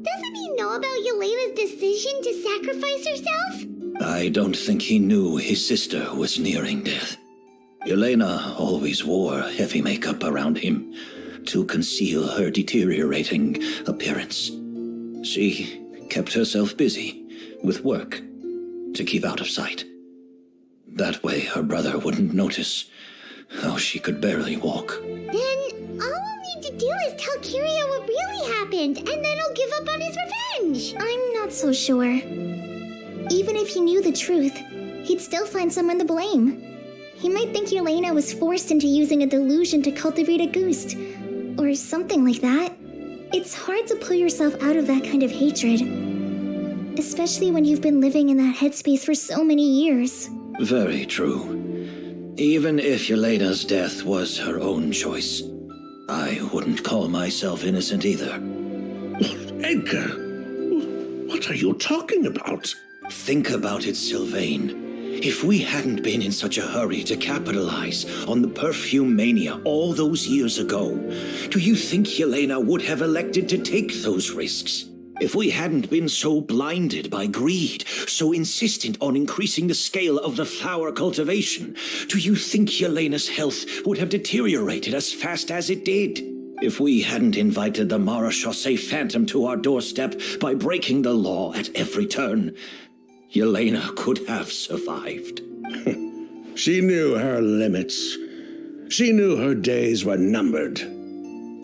Doesn't he know about Yelena's decision to sacrifice herself?
I don't think he knew his sister was nearing death. Yelena always wore heavy makeup around him to conceal her deteriorating appearance. She kept herself busy with work to keep out of sight. That way her brother wouldn't notice how she could barely walk.
Then all we'll need to do is tell Kyria what really happened, and then he'll give up on his revenge. I'm not so sure. Even if he knew the truth, he'd still find someone to blame. He might think Yelena was forced into using a delusion to cultivate a ghost, or something like that. It's hard to pull yourself out of that kind of hatred, especially when you've been living in that headspace for so many years.
Very true. Even if Yelena's death was her own choice, I wouldn't call myself innocent either.
Edgar, what are you talking about?
Think about it, Sylvain. If we hadn't been in such a hurry to capitalize on the perfume mania all those years ago, do you think Yelena would have elected to take those risks? If we hadn't been so blinded by greed, so insistent on increasing the scale of the flower cultivation, do you think Yelena's health would have deteriorated as fast as it did? If we hadn't invited the Marechaussee Phantom to our doorstep by breaking the law at every turn, Yelena could have survived.
She knew her limits. She knew her days were numbered.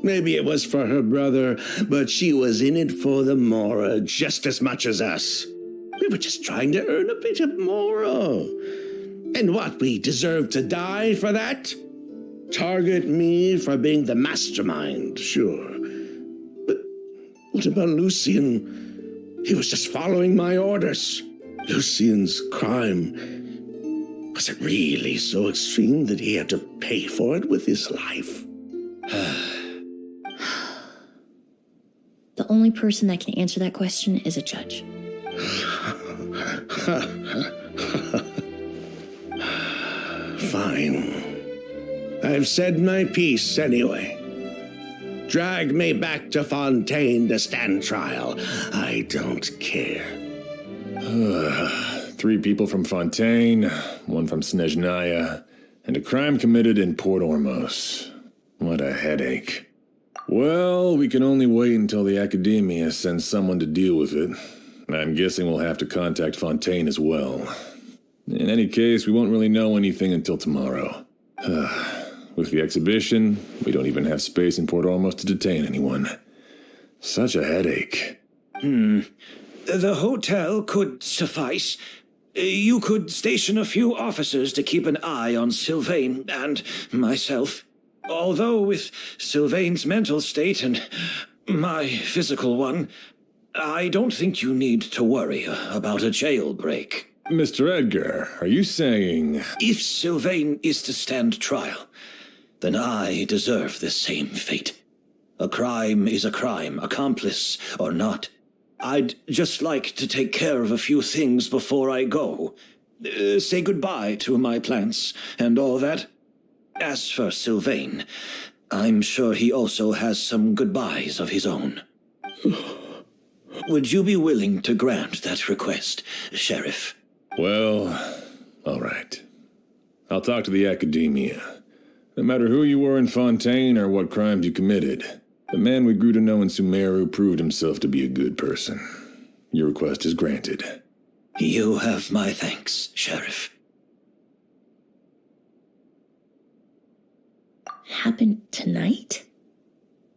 Maybe it was for her brother, but she was in it for the Mora just as much as us. We were just trying to earn a bit of Mora. And what, we deserve to die for that? Target me for being the mastermind, sure. But what about Lucien? He was just following my orders. Lucien's crime, was it really so extreme that he had to pay for it with his life?
The only person that can answer that question is a judge.
Fine. I've said my piece anyway. Drag me back to Fontaine to stand trial. I don't care.
3 people from Fontaine, 1 from Snezhnaya, and a crime committed in Port Ormos. What a headache. Well, we can only wait until the Academia sends someone to deal with it. I'm guessing we'll have to contact Fontaine as well. In any case, we won't really know anything until tomorrow. With the exhibition, we don't even have space in Port Ormos to detain anyone. Such a headache.
The hotel could suffice. You could station a few officers to keep an eye on Sylvain and myself. Although with Sylvain's mental state and my physical one, I don't think you need to worry about a jailbreak.
Mr. Edgar, are you saying...
If Sylvain is to stand trial, then I deserve the same fate. A crime is a crime, accomplice or not. I'd just like to take care of a few things before I go. Say goodbye to my plants and all that. As for Sylvain, I'm sure he also has some goodbyes of his own. Would you be willing to grant that request, Sheriff?
Well, all right. I'll talk to the Academia. No matter who you were in Fontaine or what crimes you committed, the man we grew to know in Sumeru proved himself to be a good person. Your request is granted.
You have my thanks, Sheriff.
Happened tonight?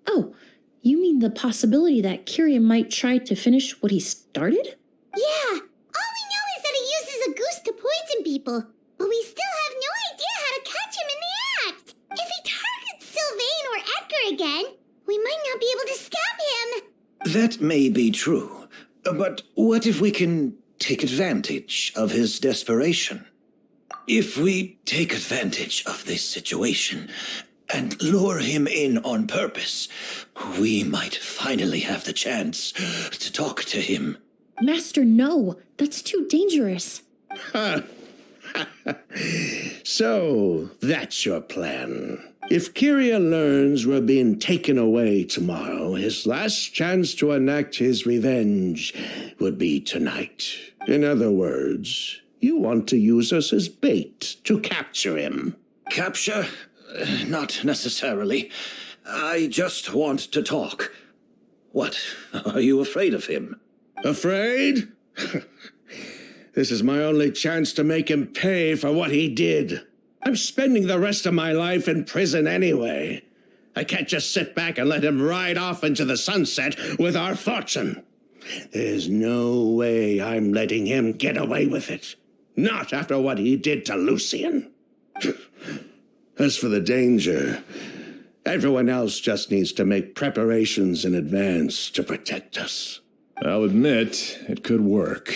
Oh, you mean the possibility that Kyria might try to finish what he started?
Yeah, all we know is that he uses a goose to poison people, but we still have no idea how to catch him in the act. If he targets Sylvain or Edgar again, we might not be able to stop him.
That may be true, but what if we can take advantage of his desperation? If we take advantage of this situation and lure him in on purpose, we might finally have the chance to talk to him.
Master, no. That's too dangerous.
So, that's your plan. If Kyria learns we're being taken away tomorrow, his last chance to enact his revenge would be tonight. In other words, you want to use us as bait to capture him.
Capture? Not necessarily. I just want to talk. What? Are you afraid of him?
Afraid? This is my only chance to make him pay for what he did. I'm spending the rest of my life in prison anyway. I can't just sit back and let him ride off into the sunset with our fortune. There's no way I'm letting him get away with it. Not after what he did to Lucien. As for the danger, everyone else just needs to make preparations in advance to protect us.
I'll admit, it could work.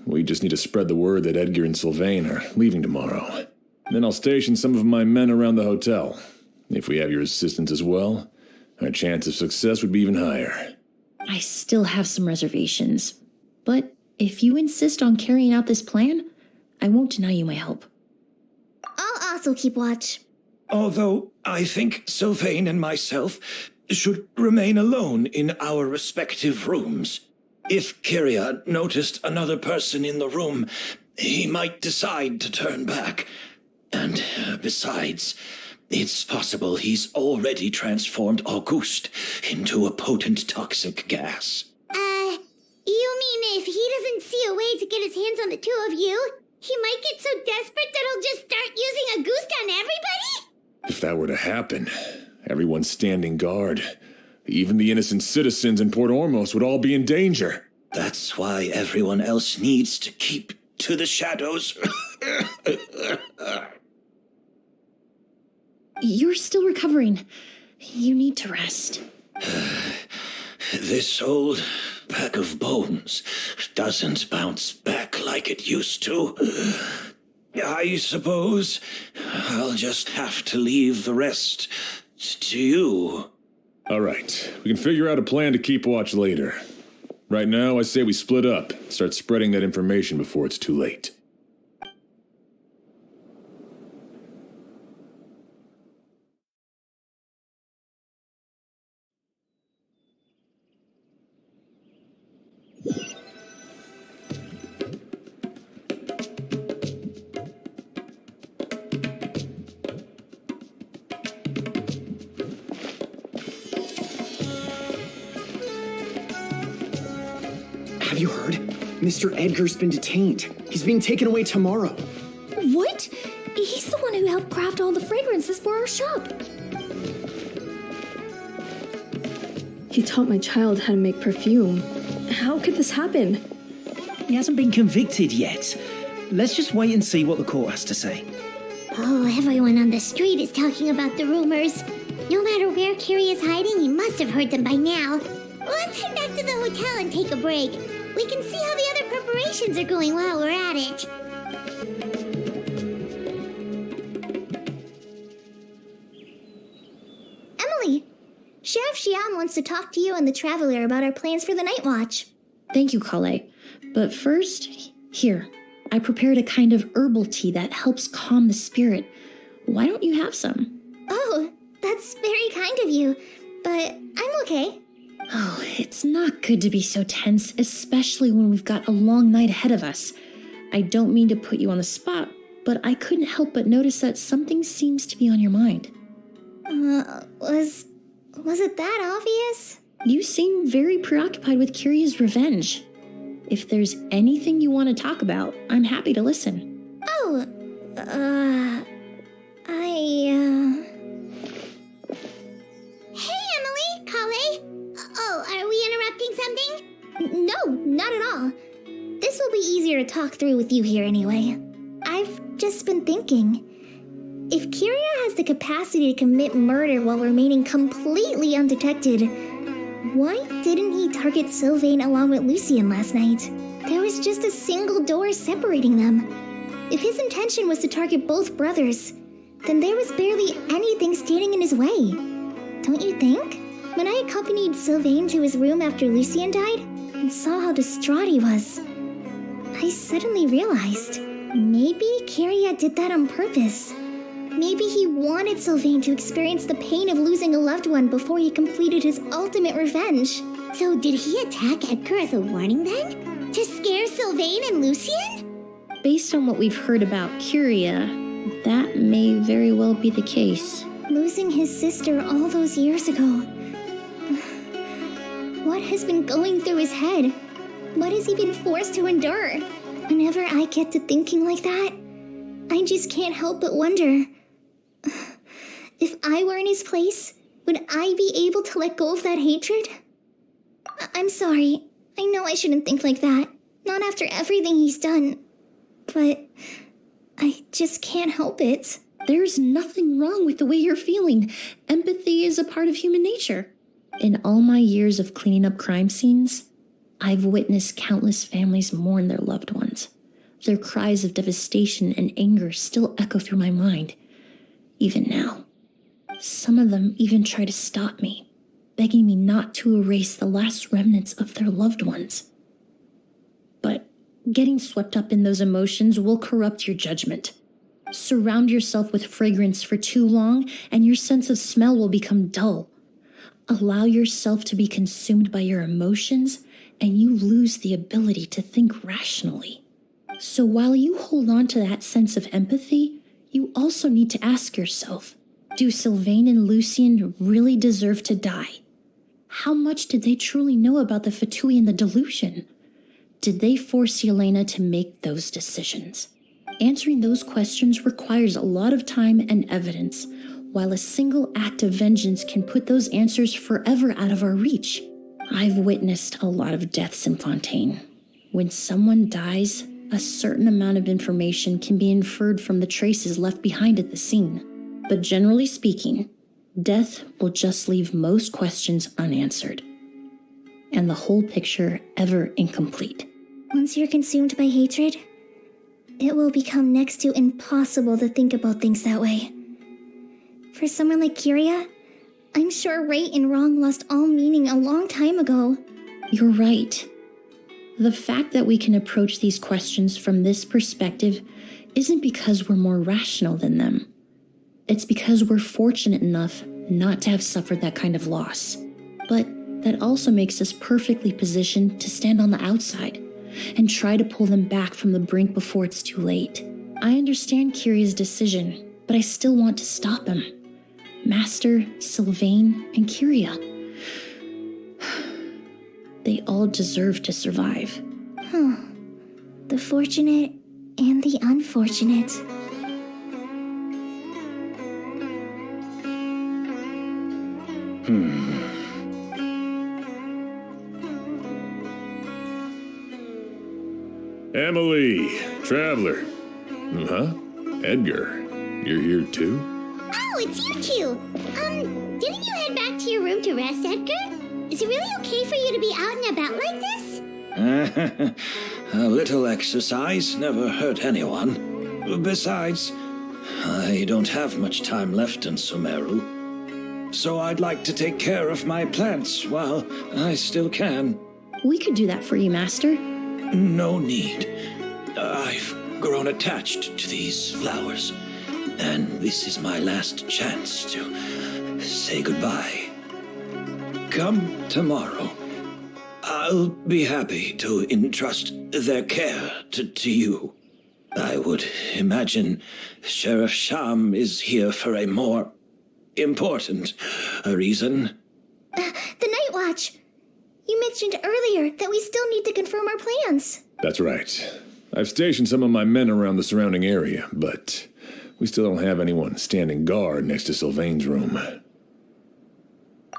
We just need to spread the word that Edgar and Sylvain are leaving tomorrow. Then I'll station some of my men around the hotel. If we have your assistance as well, our chance of success would be even higher.
I still have some reservations, but if you insist on carrying out this plan, I won't deny you my help.
I'll also keep watch.
Although I think Sylvain and myself should remain alone in our respective rooms. If Kyria noticed another person in the room, he might decide to turn back. And besides, it's possible he's already transformed Auguste into a potent toxic gas.
You mean if he doesn't see a way to get his hands on the two of you, he might get so desperate that he'll just start using Auguste on everybody?
If that were to happen, everyone's standing guard. Even the innocent citizens in Port Ormos would all be in danger.
That's why everyone else needs to keep to the shadows.
You're still recovering. You need to rest.
This old bag of bones doesn't bounce back like it used to. I suppose I'll just have to leave the rest to you.
All right, we can figure out a plan to keep watch later. Right now, I say we split up, start spreading that information before it's too late.
Have you heard? Mr. Edgar's been detained. He's being taken away tomorrow.
What? He's the one who helped craft all the fragrances for our shop.
He taught my child how to make perfume. How could this happen?
He hasn't been convicted yet. Let's just wait and see what the court has to say.
Oh, everyone on the street is talking about the rumors. No matter where Kyria is hiding, he must have heard them by now. Let's head back to the hotel and take a break. We can see how the other preparations are going while we're at it. Emilie, Sheriff Xian wants to talk to you and the Traveler about our plans for the night watch.
Thank you, Kale. But first, here, I prepared a kind of herbal tea that helps calm the spirit. Why don't you have some?
Oh, that's very kind of you, but I'm okay.
Oh, it's not good to be so tense, especially when we've got a long night ahead of us. I don't mean to put you on the spot, but I couldn't help but notice that something seems to be on your mind.
Was it that obvious?
You seem very preoccupied with Kyria's revenge. If there's anything you want to talk about, I'm happy to listen.
Oh, Hey, Emilie, Kale. Oh, are we interrupting something? No, not at all. This will be easier to talk through with you here anyway. I've just been thinking. If Kyria has the capacity to commit murder while remaining completely undetected, why didn't he target Sylvain along with Lucien last night? There was just a single door separating them. If his intention was to target both brothers, then there was barely anything standing in his way. Don't you think? When I accompanied Sylvain to his room after Lucien died and saw how distraught he was, I suddenly realized maybe Kyria did that on purpose. Maybe he wanted Sylvain to experience the pain of losing a loved one before he completed his ultimate revenge. So did he attack Edgar as a warning then? To scare Sylvain and Lucien?
Based on what we've heard about Kyria, that may very well be the case.
Losing his sister all those years ago. What has been going through his head? What has he been forced to endure? Whenever I get to thinking like that, I just can't help but wonder. If I were in his place, would I be able to let go of that hatred? I'm sorry. I know I shouldn't think like that. Not after everything he's done. But I just can't help it.
There's nothing wrong with the way you're feeling. Empathy is a part of human nature. In all my years of cleaning up crime scenes, I've witnessed countless families mourn their loved ones. Their cries of devastation and anger still echo through my mind, even now. Some of them even try to stop me, begging me not to erase the last remnants of their loved ones. But getting swept up in those emotions will corrupt your judgment. Surround yourself with fragrance for too long, and your sense of smell will become dull. Allow yourself to be consumed by your emotions, and you lose the ability to think rationally. So while you hold on to that sense of empathy, you also need to ask yourself, do Sylvain and Lucien really deserve to die? How much did they truly know about the Fatui and the delusion? Did they force Yelena to make those decisions? Answering those questions requires a lot of time and evidence, while a single act of vengeance can put those answers forever out of our reach. I've witnessed a lot of deaths in Fontaine. When someone dies, a certain amount of information can be inferred from the traces left behind at the scene. But generally speaking, death will just leave most questions unanswered, and the whole picture ever incomplete.
Once you're consumed by hatred, it will become next to impossible to think about things that way. For someone like Kyria, I'm sure right and wrong lost all meaning a long time ago.
You're right. The fact that we can approach these questions from this perspective isn't because we're more rational than them. It's because we're fortunate enough not to have suffered that kind of loss. But that also makes us perfectly positioned to stand on the outside and try to pull them back from the brink before it's too late. I understand Kyria's decision, but I still want to stop him. Master, Sylvain, and Kyria. They all deserve to survive.
The fortunate and the unfortunate.
Emilie, Traveler. Huh? Edgar, you're here too?
Oh, it's you two! Didn't you head back to your room to rest, Edgar? Is it really okay for you to be out and about like this?
A little exercise never hurt anyone. Besides, I don't have much time left in Sumeru, so I'd like to take care of my plants while I still can.
We could do that for you, Master.
No need. I've grown attached to these flowers, and this is my last chance to say goodbye. Come tomorrow. I'll be happy to entrust their care to you. I would imagine Sheriff Sham is here for a more important reason.
The Night Watch. You mentioned earlier that we still need to confirm our plans.
That's right. I've stationed some of my men around the surrounding area, but we still don't have anyone standing guard next to Sylvain's room.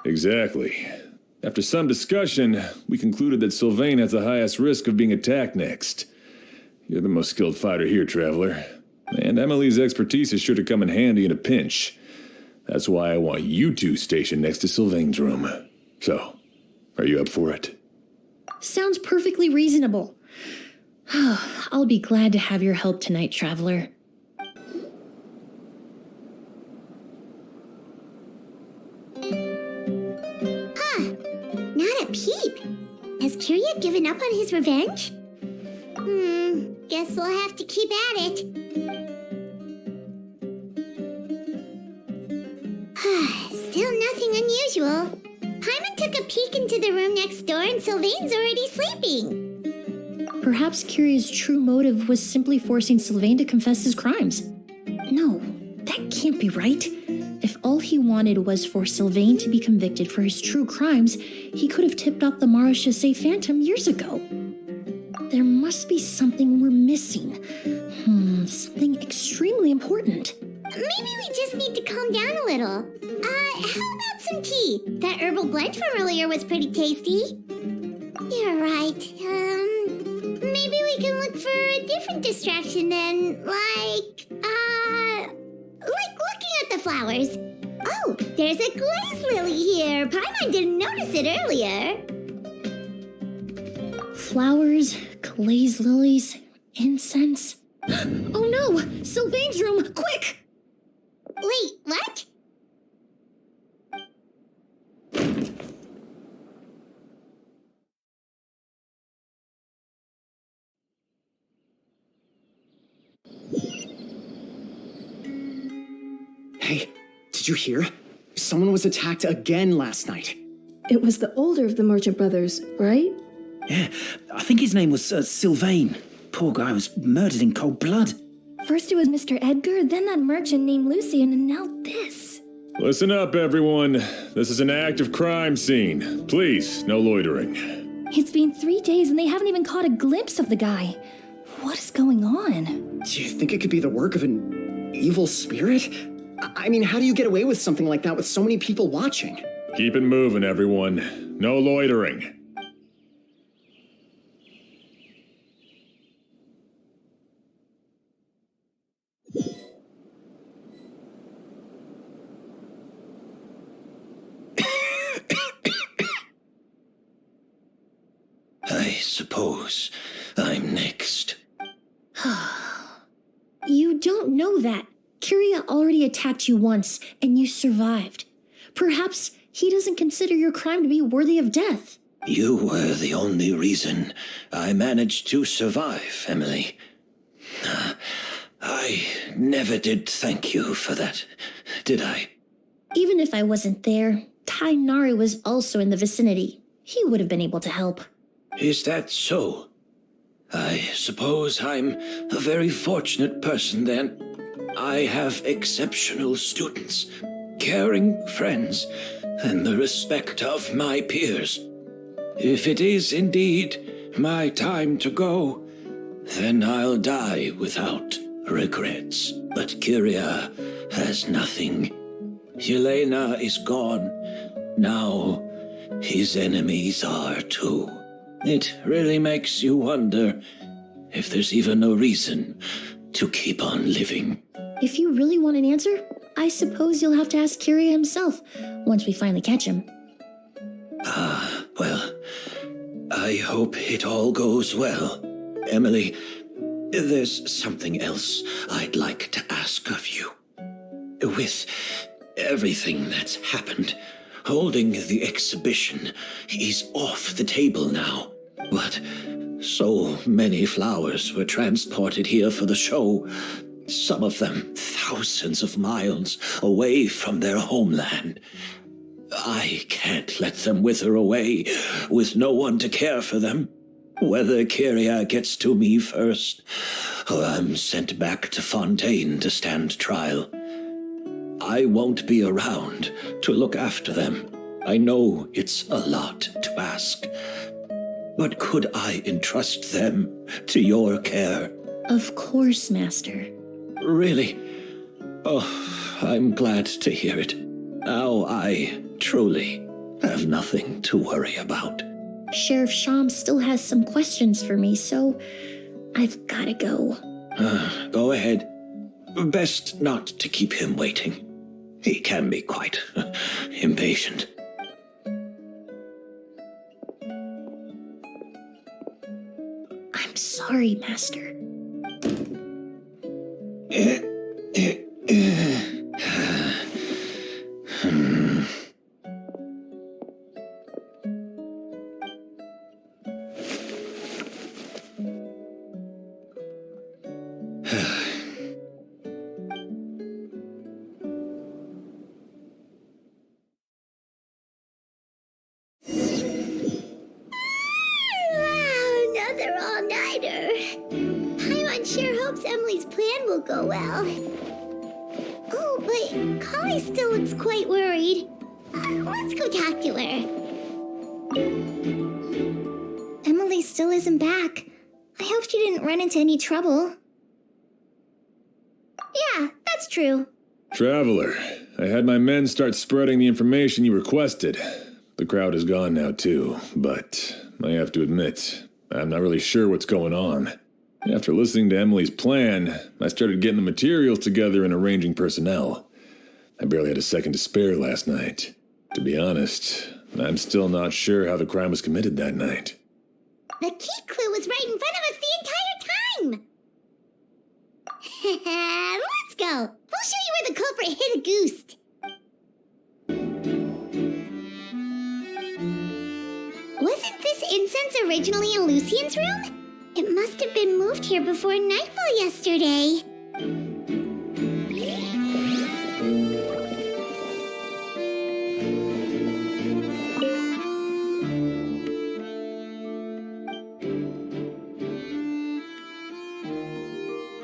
Exactly. After some discussion, we concluded that Sylvain has the highest risk of being attacked next. You're the most skilled fighter here, Traveler. And Emilie's expertise is sure to come in handy in a pinch. That's why I want you two stationed next to Sylvain's room. So, are you up for it?
Sounds perfectly reasonable. I'll be glad to have your help tonight, Traveler.
Not a peep. Has Kyria given up on his revenge? Guess we'll have to keep at it. Still nothing unusual. Paimon took a peek into the room next door and Sylvain's already sleeping.
Perhaps Kyria's true motive was simply forcing Sylvain to confess his crimes. No, that can't be right. If all he wanted was for Sylvain to be convicted for his true crimes, he could have tipped off the Marechaussee Phantom years ago. There must be something we're missing. Something extremely important.
Maybe we just need to calm down a little. How about some tea? That herbal blend from earlier was pretty tasty. You're right. Maybe we can look for a different distraction then, like the flowers. Oh, there's a glaze lily here. Paimon didn't notice it earlier.
Flowers, glaze lilies, incense. Oh no! Sylvain's room! Quick!
Wait, what?
Hey, did you hear? Someone was attacked again last night.
It was the older of the merchant brothers, right?
Yeah, I think his name was Sylvain. Poor guy was murdered in cold blood.
First it was Mr. Edgar, then that merchant named Lucian, and now this.
Listen up, everyone. This is an active crime scene. Please, no loitering.
It's been 3 days and they haven't even caught a glimpse of the guy. What is going on?
Do you think it could be the work of an evil spirit? I mean, how do you get away with something like that with so many people watching?
Keep it moving, everyone. No loitering.
I suppose I'm next.
You don't know that. Kyria already attacked you once, and you survived. Perhaps he doesn't consider your crime to be worthy of death.
You were the only reason I managed to survive, Emilie. I never did thank you for that, did I?
Even if I wasn't there, Tainari was also in the vicinity. He would have been able to help.
Is that so? I suppose I'm a very fortunate person then. I have exceptional students, caring friends, and the respect of my peers. If it is indeed my time to go, then I'll die without regrets. But Kyria has nothing. Yelena is gone. Now his enemies are too. It really makes you wonder if there's even a reason to keep on living.
If you really want an answer, I suppose you'll have to ask Kyria himself once we finally catch him.
Well, I hope it all goes well. Emilie, there's something else I'd like to ask of you. With everything that's happened, holding the exhibition is off the table now. But so many flowers were transported here for the show, some of them thousands of miles away from their homeland. I can't let them wither away with no one to care for them. Whether Kyria gets to me first, or I'm sent back to Fontaine to stand trial, I won't be around to look after them. I know it's a lot to ask, but could I entrust them to your care?
Of course, Master.
Really? Oh, I'm glad to hear it. Now I truly have nothing to worry about.
Sheriff Sham still has some questions for me, so I've gotta go.
Go ahead. Best not to keep him waiting. He can be quite impatient.
I'm sorry, Master.
Another all-nighter. Paimon sure hopes Emily's plan will go well. Oh, but Kali still looks quite worried. Let's go talk to her.
Emily still isn't back. I hope she didn't run into any trouble.
Yeah, that's true.
Traveler, I had my men start spreading the information you requested. The crowd is gone now too, but I have to admit, I'm not really sure what's going on. After listening to Emily's plan, I started getting the materials together and arranging personnel. I barely had a second to spare last night. To be honest, I'm still not sure how the crime was committed that night.
The key clue was right in front of us the entire time! Let's go! I'll show you where the culprit hid a goose. Wasn't this incense originally in Lucien's room? It must have been moved here before nightfall yesterday.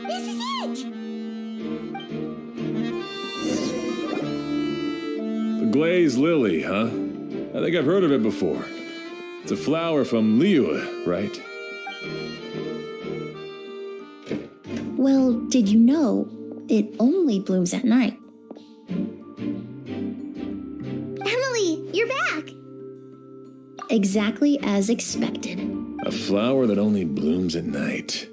This is it!
The glazed lily, huh? I think I've heard of it before. It's a flower from Liyue, right?
Well, did you know it only blooms at night?
Emilie, you're back!
Exactly as expected.
A flower that only blooms at night.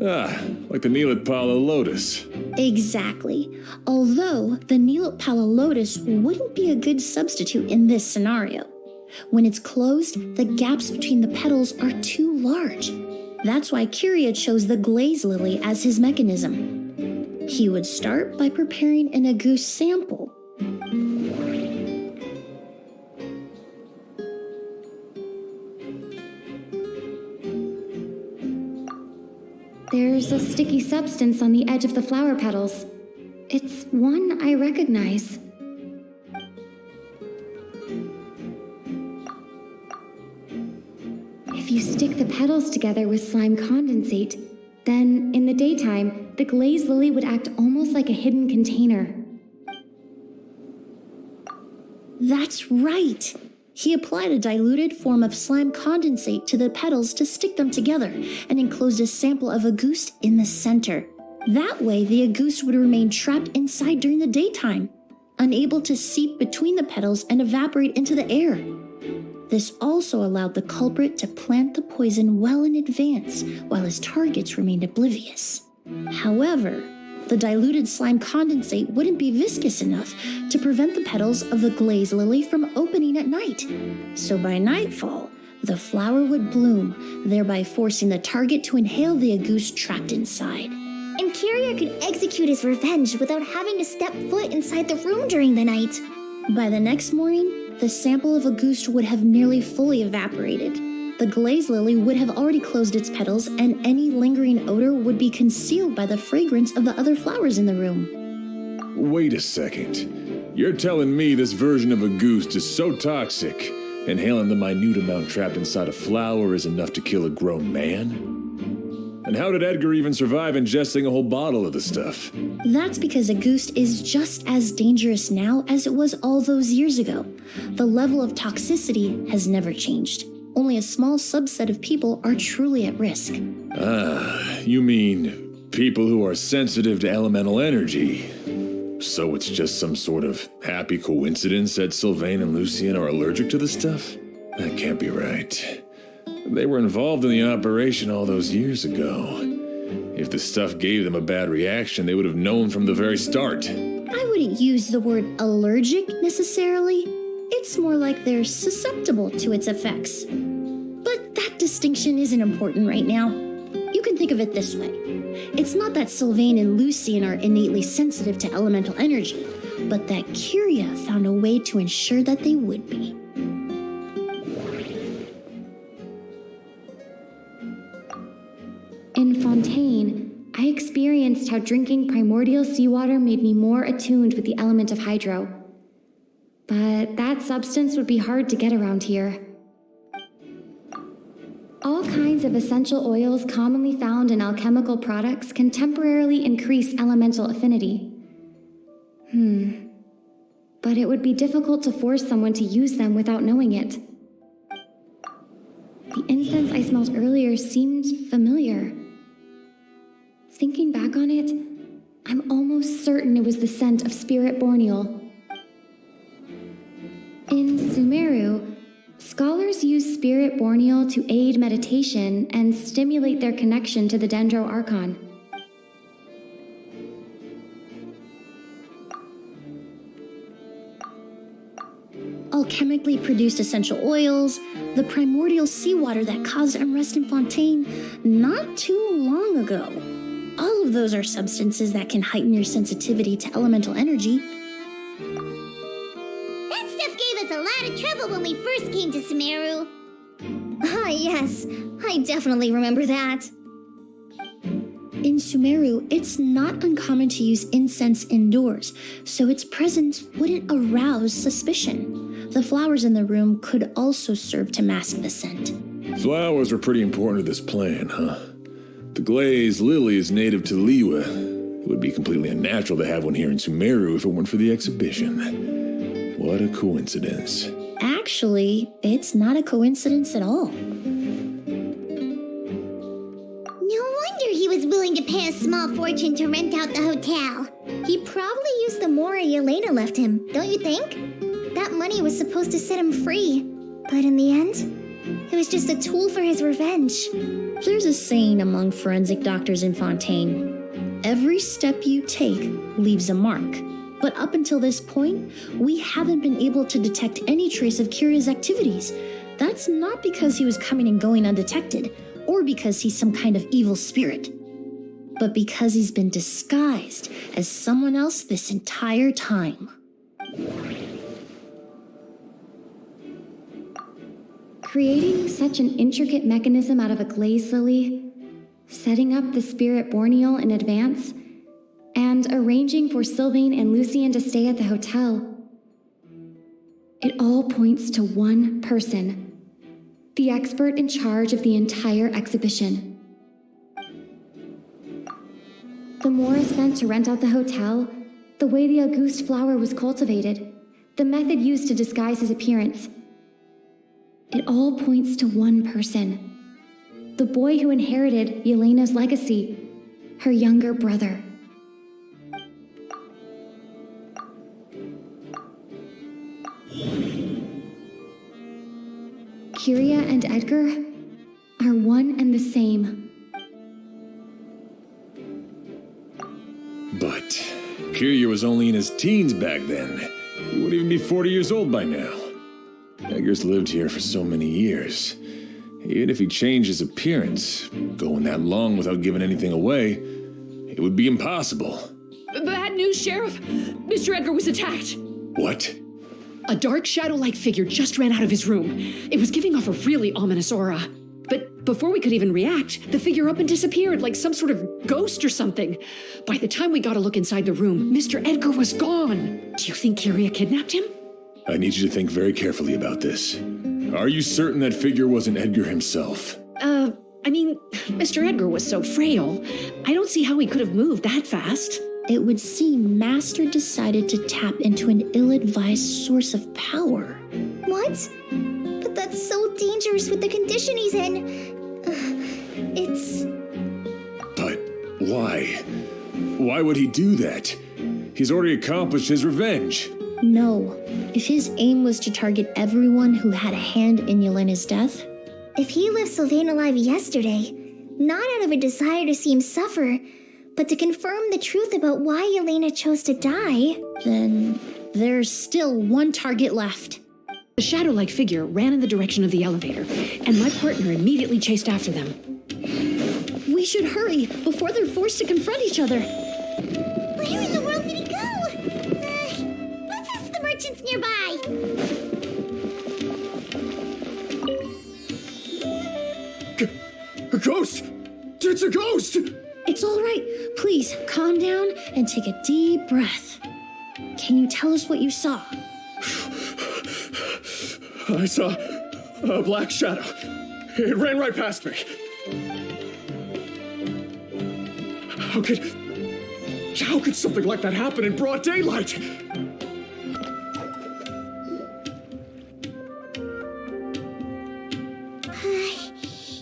Ah, like the Neelitpala lotus.
Exactly. Although the Neelitpala lotus wouldn't be a good substitute in this scenario. When it's closed, the gaps between the petals are too large. That's why Curia chose the glaze lily as his mechanism. He would start by preparing an agouti sample.
There's a sticky substance on the edge of the flower petals. It's one I recognize. If you stick the petals together with slime condensate, then in the daytime, the glazed lily would act almost like a hidden container.
That's right. He applied a diluted form of slime condensate to the petals to stick them together and enclosed a sample of agouti in the center. That way, the agouti would remain trapped inside during the daytime, unable to seep between the petals and evaporate into the air. This also allowed the culprit to plant the poison well in advance while his targets remained oblivious. However, the diluted slime condensate wouldn't be viscous enough to prevent the petals of the glaze lily from opening at night. So by nightfall, the flower would bloom, thereby forcing the target to inhale the agouti trapped inside.
And Curia could execute his revenge without having to step foot inside the room during the night.
By the next morning, the sample of agouti would have nearly fully evaporated. The glaze lily would have already closed its petals, and any lingering odor would be concealed by the fragrance of the other flowers in the room.
Wait a second. You're telling me this version of agouti is so toxic, inhaling the minute amount trapped inside a flower is enough to kill a grown man? And how did Edgar even survive ingesting a whole bottle of the stuff?
That's because agouti is just as dangerous now as it was all those years ago. The level of toxicity has never changed. Only a small subset of people are truly at risk.
Ah, you mean people who are sensitive to elemental energy. So it's just some sort of happy coincidence that Sylvain and Lucien are allergic to the stuff? That can't be right. They were involved in the operation all those years ago. If the stuff gave them a bad reaction, they would have known from the very start.
I wouldn't use the word allergic necessarily. It's more like they're susceptible to its effects. But that distinction isn't important right now. You can think of it this way. It's not that Sylvain and Lucien are innately sensitive to elemental energy, but that Curia found a way to ensure that they would be.
In Fontaine, I experienced how drinking primordial seawater made me more attuned with the element of hydro. But that substance would be hard to get around here. All kinds of essential oils commonly found in alchemical products can temporarily increase elemental affinity. But it would be difficult to force someone to use them without knowing it. The incense I smelled earlier seemed familiar. Thinking back on it, I'm almost certain it was the scent of spirit borneal. In Sumeru, scholars use spirit borneal to aid meditation and stimulate their connection to the Dendro Archon.
alchemically produced essential oils, the primordial seawater that caused unrest in Fontaine not too long ago. All of those are substances that can heighten your sensitivity to elemental energy.
That stuff gave us a lot of trouble when we first came to Sumeru.
Ah, yes. I definitely remember that.
In Sumeru, it's not uncommon to use incense indoors, so its presence wouldn't arouse suspicion. The flowers in the room could also serve to mask the scent.
Flowers are pretty important to this plan, huh? The glazed lily is native to Liwa. It would be completely unnatural to have one here in Sumeru if it weren't for the exhibition. What a coincidence.
Actually, it's not a coincidence at all.
No wonder he was willing to pay a small fortune to rent out the hotel.
He probably used the mora Yelena left him, don't you think? That money was supposed to set him free. But in the end, it was just a tool for his revenge.
There's a saying among forensic doctors in Fontaine: every step you take leaves a mark. But up until this point, we haven't been able to detect any trace of Kyria's activities. That's not because he was coming and going undetected, or because he's some kind of evil spirit, but because he's been disguised as someone else this entire time.
Creating such an intricate mechanism out of a glazed lily, setting up the spirit Borneal in advance, and arranging for Sylvain and Lucien to stay at the hotel. It all points to one person, the expert in charge of the entire exhibition. The mora spent to rent out the hotel, the way the Auguste flower was cultivated, the method used to disguise his appearance. It all points to one person, the boy who inherited Yelena's legacy, her younger brother. Kyria and Edgar are one and the same.
But Kyria was only in his teens back then. He wouldn't even be 40 years old by now. Edgar's lived here for so many years. Even if he changed his appearance, going that long without giving anything away, it would be impossible.
Bad news, Sheriff. Mr. Edgar was attacked.
What?
A dark shadow-like figure just ran out of his room. It was giving off a really ominous aura. But before we could even react, the figure up and disappeared like some sort of ghost or something. By the time we got a look inside the room, Mr. Edgar was gone. Do you think Kyria kidnapped him?
I need you to think very carefully about this. Are you certain that figure wasn't Edgar himself?
I mean, Mr. Edgar was so frail. I don't see how he could have moved that fast.
It would seem Master decided to tap into an ill-advised source of power.
What? But that's so dangerous with the condition he's in. It's...
But why? Why would he do that? He's already accomplished his revenge.
No. If his aim was to target everyone who had a hand in Yelena's death...
If he left Sylvain alive yesterday, not out of a desire to see him suffer, but to confirm the truth about why Yelena chose to die...
Then there's still one target left.
The shadow-like figure ran in the direction of the elevator, and my partner immediately chased after them.
We should hurry before they're forced to confront each other.
Where in the world did he go? Let's ask the merchants nearby.
A ghost! It's a ghost!
It's all right. Please, calm down and take a deep breath. Can you tell us what you saw?
I saw a black shadow. It ran right past me. How could something like that happen in broad daylight?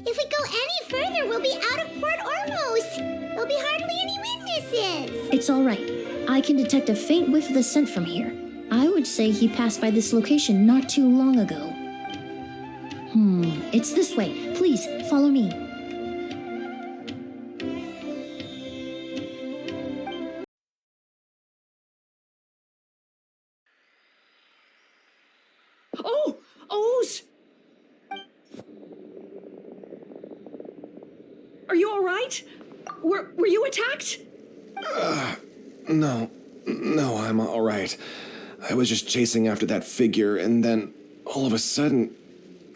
If we go any further, we'll be out of Port Ormos. There'll be hardly any witnesses.
It's all right. I can detect a faint whiff of the scent from here. I would say he passed by this location not too long ago. It's this way. Please, follow me.
Oh! O's! Are you all right? Were you attacked?
No, I'm all right. I was just chasing after that figure, and then all of a sudden,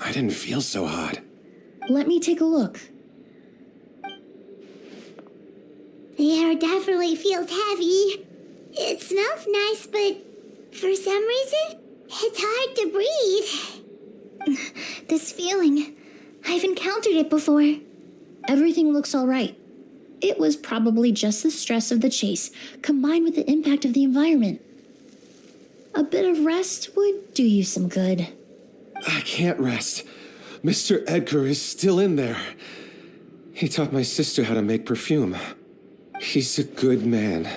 I didn't feel so hot.
Let me take a look.
The air definitely feels heavy. It smells nice, but for some reason, it's hard to breathe.
This feeling, I've encountered it before.
Everything looks all right. It was probably just the stress of the chase, combined with the impact of the environment. A bit of rest would do you some good.
I can't rest. Mr. Edgar is still in there. He taught my sister how to make perfume. He's a good man.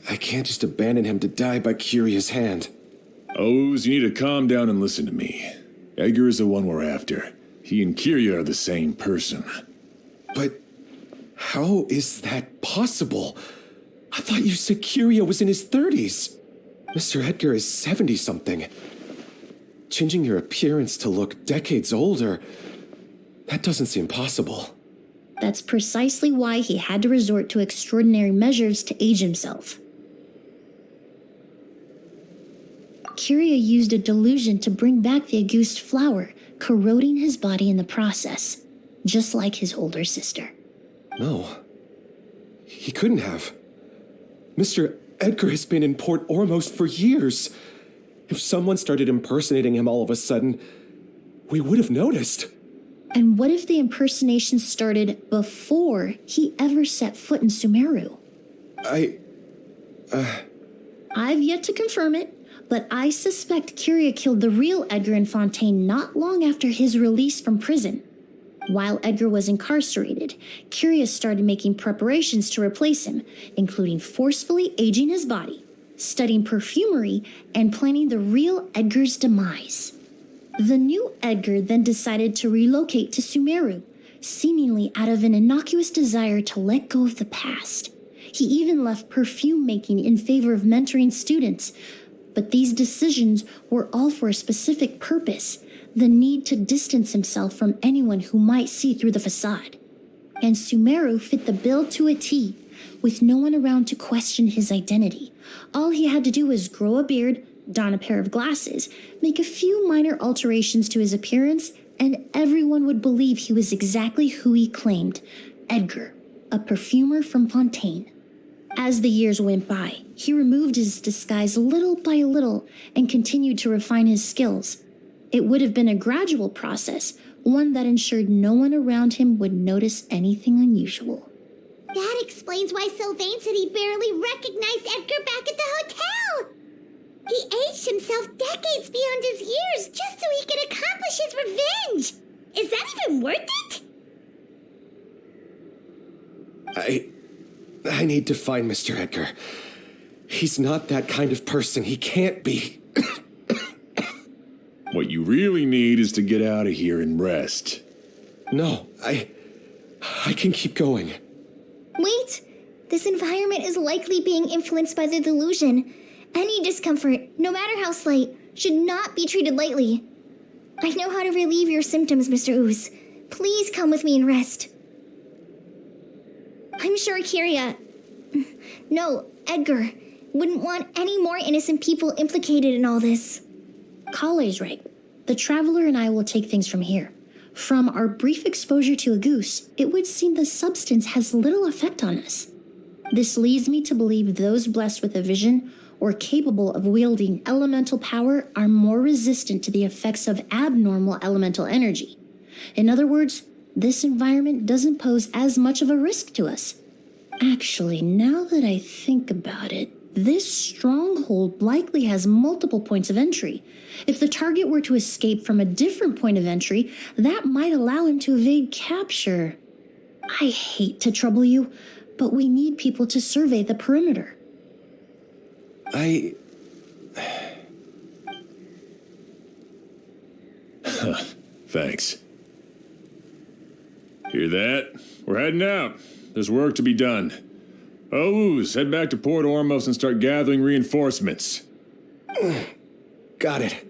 I can't just abandon him to die by Curia's hand.
O's, you need to calm down and listen to me. Edgar is the one we're after. He and Curia are the same person.
But how is that possible? I thought you said Curia was in his 30s. Mr. Edgar is 70-something. Changing your appearance to look decades older, that doesn't seem possible.
That's precisely why he had to resort to extraordinary measures to age himself. Curia used a delusion to bring back the Auguste flower, corroding his body in the process, just like his older sister.
No, he couldn't have. Mr. Edgar has been in Port Ormos for years. If someone started impersonating him all of a sudden, we would have noticed.
And what if the impersonation started before he ever set foot in Sumeru? I've yet to confirm it, but I suspect Curia killed the real Edgar in Fontaine not long after his release from prison. While Edgar was incarcerated, Curia started making preparations to replace him, including forcefully aging his body, studying perfumery, and planning the real Edgar's demise. The new Edgar then decided to relocate to Sumeru, seemingly out of an innocuous desire to let go of the past. He even left perfume making in favor of mentoring students, but these decisions were all for a specific purpose: the need to distance himself from anyone who might see through the facade. And Sumeru fit the bill to a T, with no one around to question his identity. All he had to do was grow a beard, don a pair of glasses, make a few minor alterations to his appearance, and everyone would believe he was exactly who he claimed: Edgar, a perfumer from Fontaine. As the years went by, he removed his disguise little by little and continued to refine his skills. It would have been a gradual process, one that ensured no one around him would notice anything unusual.
That explains why Sylvain said he barely recognized Edgar back at the hotel. He aged himself decades beyond his years just so he could accomplish his revenge. Is that even worth it?
I need to find Mr. Edgar. He's not that kind of person. He can't be.
What you really need is to get out of here and rest.
No, I can keep going.
Wait! This environment is likely being influenced by the delusion. Any discomfort, no matter how slight, should not be treated lightly. I know how to relieve your symptoms, Mr. Ooze. Please come with me and rest. I'm sure Edgar wouldn't want any more innocent people implicated in all this.
Kale's right. The Traveler and I will take things from here. From our brief exposure to a goose, it would seem the substance has little effect on us. This leads me to believe those blessed with a vision or capable of wielding elemental power are more resistant to the effects of abnormal elemental energy. In other words, this environment doesn't pose as much of a risk to us. Actually, now that I think about it, this stronghold likely has multiple points of entry. If the target were to escape from a different point of entry, that might allow him to evade capture. I hate to trouble you, but we need people to survey the perimeter.
Thanks. Hear that? We're heading out. There's work to be done. Ooze, head back to Port Ormos and start gathering reinforcements.
Got it.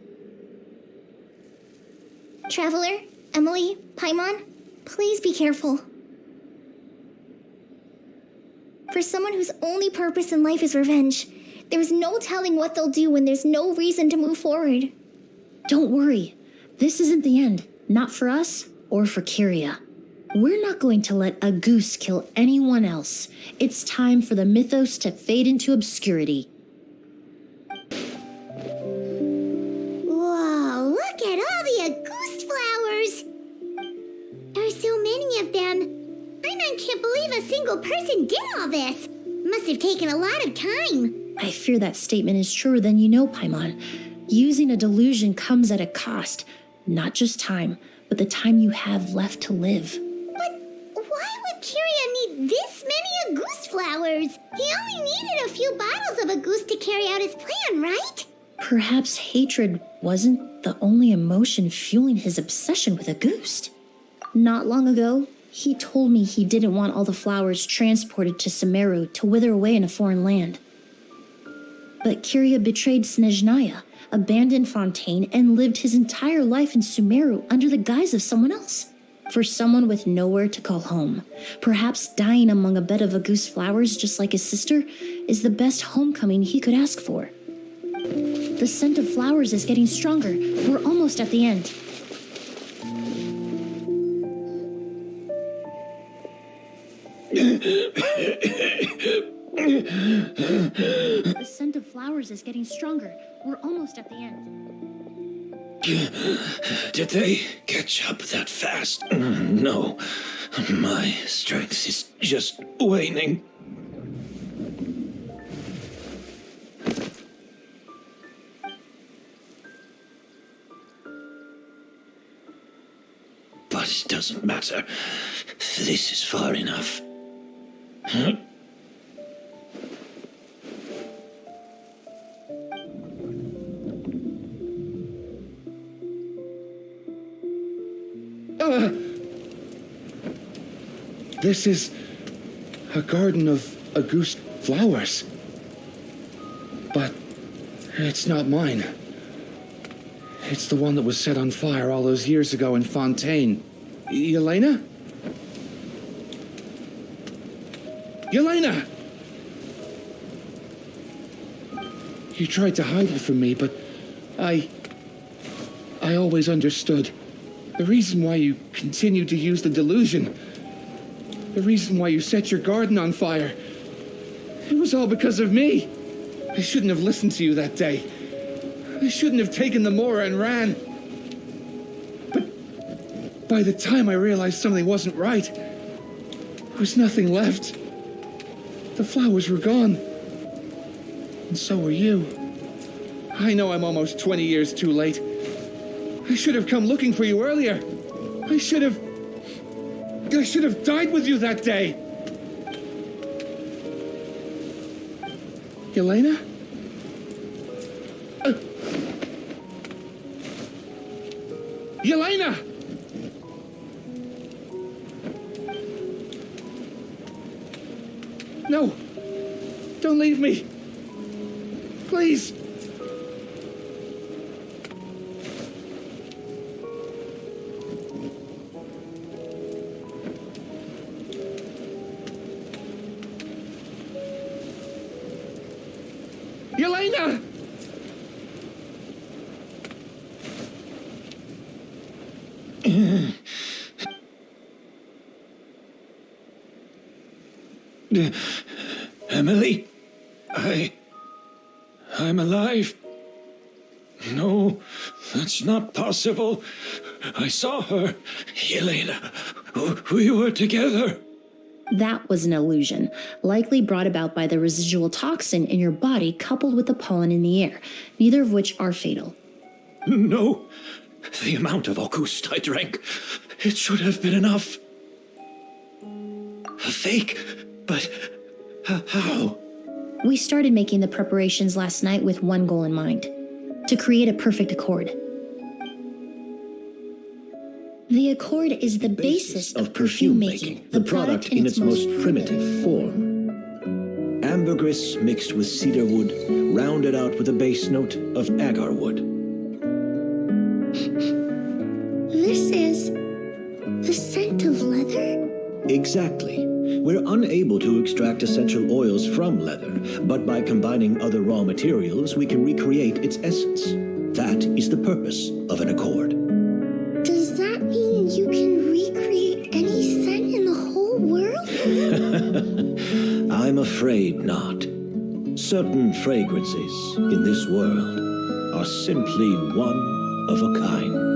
Traveler, Emilie, Paimon, please be careful. For someone whose only purpose in life is revenge, there's no telling what they'll do when there's no reason to move forward.
Don't worry. This isn't the end. Not for us or for Kyria. We're not going to let a goose kill anyone else. It's time for the mythos to fade into obscurity.
Whoa, look at all the Auguste flowers! There are so many of them. I can't believe a single person did all this. Must have taken a lot of time.
I fear that statement is truer than you know, Paimon. Using a delusion comes at a cost. Not just time, but the time you have left to live.
But why would Kyria need this many Auguste flowers? He only needed a few bottles of Auguste to carry out his plan, right?
Perhaps hatred wasn't the only emotion fueling his obsession with Auguste. Not long ago, he told me he didn't want all the flowers transported to Sumeru to wither away in a foreign land. But Kyria betrayed Snezhnaya, abandoned Fontaine, and lived his entire life in Sumeru under the guise of someone else. For someone with nowhere to call home, perhaps dying among a bed of Auguste flowers just like his sister is the best homecoming he could ask for. The scent of flowers is getting stronger. We're almost at the end. The scent of flowers is getting stronger. We're almost at the end.
Did they catch up that fast? No. My strength is just waning. But it doesn't matter. This is far enough.
This is a garden of Auguste flowers. But it's not mine. It's the one that was set on fire all those years ago in Fontaine. Yelena? Yelena! You tried to hide it from me, but I always understood. The reason why you continued to use the delusion, the reason why you set your garden on fire, it was all because of me. I shouldn't have listened to you that day. I shouldn't have taken the Mora and ran. But by the time I realized something wasn't right, there was nothing left. The flowers were gone. And so were you. I know I'm almost 20 years too late. I should have come looking for you earlier. I should have died with you that day. Yelena? Yelena! No! Don't leave me! Please! Yelena!
Emilie? I'm alive. No, that's not possible. I saw her. Yelena, we were together.
That was an illusion, likely brought about by the residual toxin in your body coupled with the pollen in the air, neither of which are fatal.
No, the amount of Auguste I drank, it should have been enough. A fake, but how?
We started making the preparations last night with one goal in mind: to create a perfect accord. The accord is the basis of perfume making, the product in its most primitive
form. Ambergris mixed with cedar wood, rounded out with a base note of agar wood.
this is the scent of leather?
Exactly. We're unable to extract essential oils from leather, but by combining other raw materials, we can recreate its essence. That is the purpose of an accord.
Does that mean you can recreate any scent in the whole world?
I'm afraid not. Certain fragrances in this world are simply one of a kind.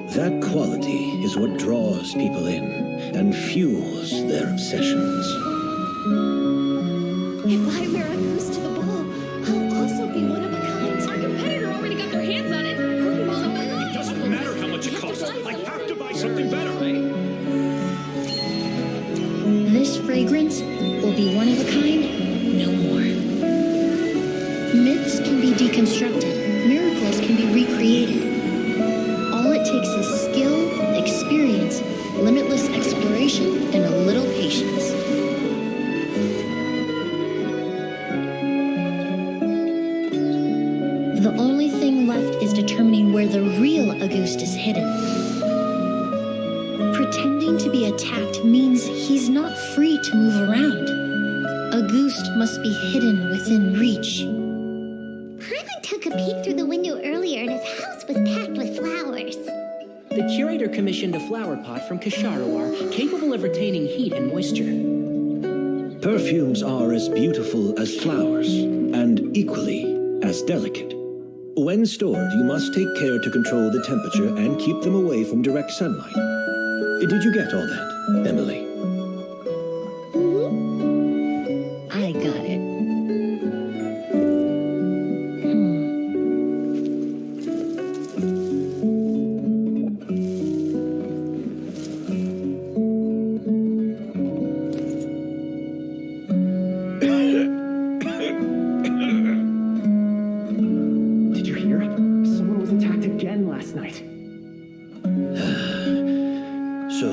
That quality is what draws people in and fuels their obsessions.
If I wear a goose to the ball, I'll also be one of a kind.
Our competitor already got their hands on it.
It doesn't matter how much it costs. I have to buy something better.
This fragrance will be one of a kind no more. Myths can be deconstructed, miracles can be recreated. All it takes is skill, experience, limitless exploration, and a little patience. The only thing left is determining where the real Auguste is hidden. Pretending to be attacked means he's not free to move around. Auguste must be hidden within reach.
Paimon took a peek through the window earlier and his house was packed with flowers.
The curator commissioned a flower pot from Kasharawar, capable of retaining heat and moisture.
Perfumes are as beautiful as flowers, and equally as delicate. When stored, you must take care to control the temperature and keep them away from direct sunlight. Did you get all that, Emilie?
I got it.
Did you hear? Someone was attacked again last night.
So,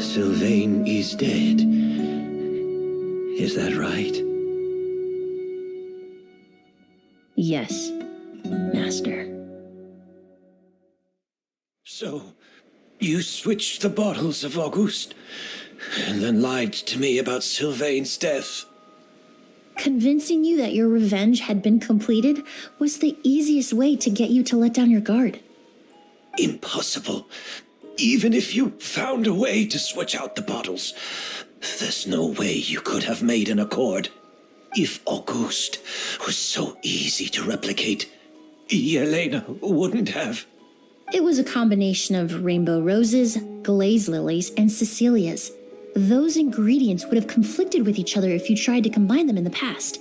Sylvain is dead. Is that right?
Yes, Master.
So, you switched the bottles of Auguste, and then lied to me about Sylvain's death.
Convincing you that your revenge had been completed was the easiest way to get you to let down your guard.
Impossible. Even if you found a way to switch out the bottles, there's no way you could have made an accord. If Auguste was so easy to replicate, Yelena wouldn't have.
It was a combination of rainbow roses, glaze lilies, and Cecilias. Those ingredients would have conflicted with each other if you tried to combine them in the past.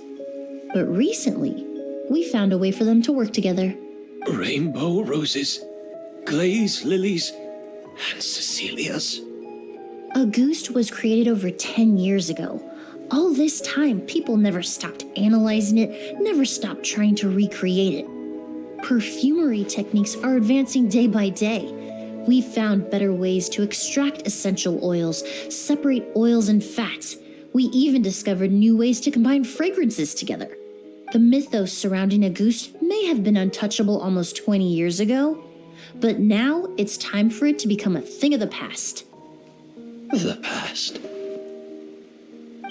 But recently, we found a way for them to work together.
Rainbow roses, glaze lilies, and Cecilias.
Auguste was created over 10 years ago. All this time, people never stopped analyzing it, never stopped trying to recreate it. Perfumery techniques are advancing day by day. We've found better ways to extract essential oils, separate oils and fats. We even discovered new ways to combine fragrances together. The mythos surrounding Auguste may have been untouchable almost 20 years ago, but now it's time for it to become a thing of the past.
The past?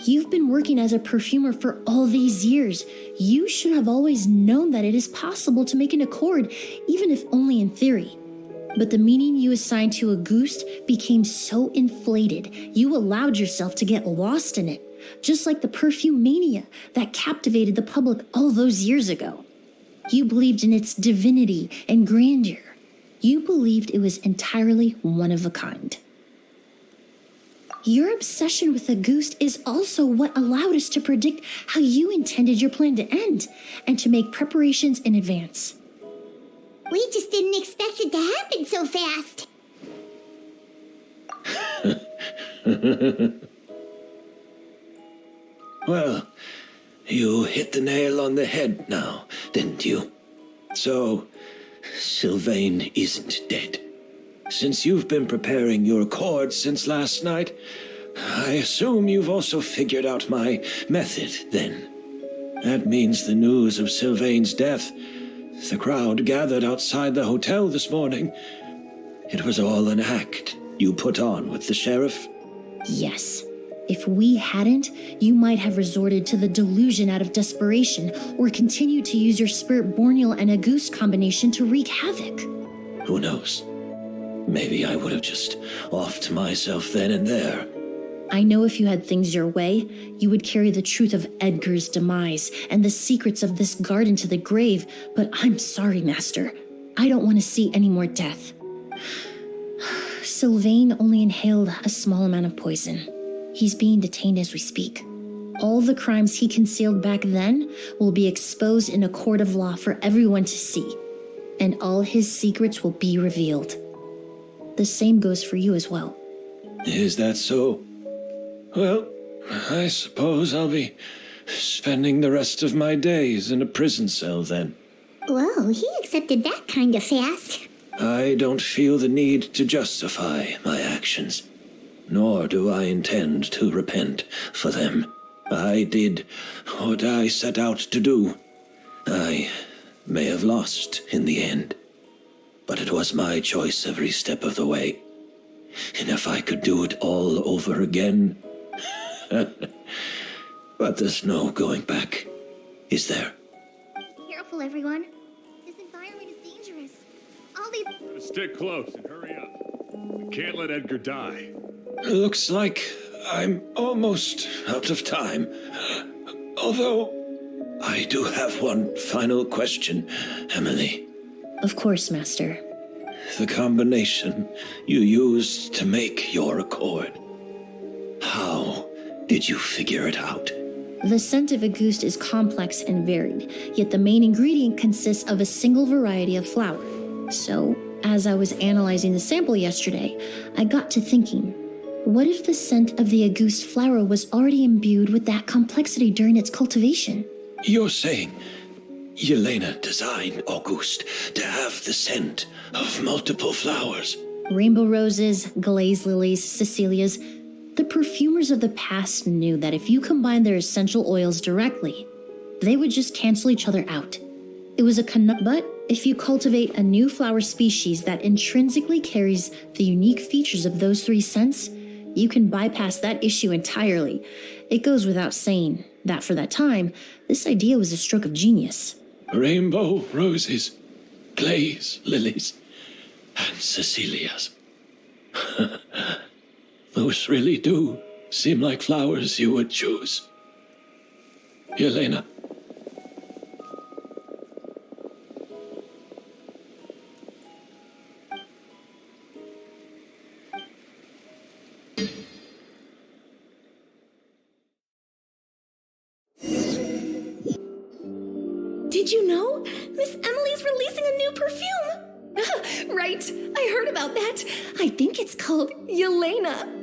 You've been working as a perfumer for all these years. You should have always known that it is possible to make an accord, even if only in theory. But the meaning you assigned to Auguste became so inflated, you allowed yourself to get lost in it, just like the perfume mania that captivated the public all those years ago. You believed in its divinity and grandeur. You believed it was entirely one of a kind. Your obsession with Auguste is also what allowed us to predict how you intended your plan to end and to make preparations in advance.
We just didn't expect it to happen so fast.
Well, you hit the nail on the head now, didn't you? So, Sylvain isn't dead. Since you've been preparing your accord since last night, I assume you've also figured out my method, then. That means the news of Sylvain's death The crowd gathered outside the hotel this morning. It was all an act you put on with the sheriff.
Yes. If we hadn't, you might have resorted to the delusion out of desperation, or continued to use your spirit borneal and Auguste combination to wreak havoc.
Who knows? Maybe I would have just offed myself then and there.
I know if you had things your way, you would carry the truth of Edgar's demise and the secrets of this garden to the grave, but I'm sorry, Master. I don't want to see any more death. Sylvain only inhaled a small amount of poison. He's being detained as we speak. All the crimes he concealed back then will be exposed in a court of law for everyone to see, and all his secrets will be revealed. The same goes for you as well.
Is that so? Well, I suppose I'll be spending the rest of my days in a prison cell then.
Whoa, he accepted that kind of fast.
I don't feel the need to justify my actions, nor do I intend to repent for them. I did what I set out to do. I may have lost in the end, but it was my choice every step of the way. And if I could do it all over again... But there's no going back, is there?
Careful, everyone. This environment is dangerous. All these...
Stick close and hurry up. We can't let Edgar die.
Looks like I'm almost out of time. Although, I do have one final question, Emilie.
Of course, Master.
The combination you used to make your accord. How did you figure it out?
The scent of Auguste is complex and varied, yet the main ingredient consists of a single variety of flower. So, as I was analyzing the sample yesterday, I got to thinking, what if the scent of the Auguste flower was already imbued with that complexity during its cultivation?
You're saying Yelena designed Auguste to have the scent of multiple flowers?
Rainbow roses, glaze lilies, Cecilias. The perfumers of the past knew that if you combined their essential oils directly, they would just cancel each other out. It was but if you cultivate a new flower species that intrinsically carries the unique features of those three scents, you can bypass that issue entirely. It goes without saying that for that time, this idea was a stroke of genius.
Rainbow roses, glaze lilies, and Cecilias. Those really do seem like flowers you would choose. Yelena.
Did you know? Miss Emilie's releasing a new perfume! Right, I heard about that. I think it's called Yelena.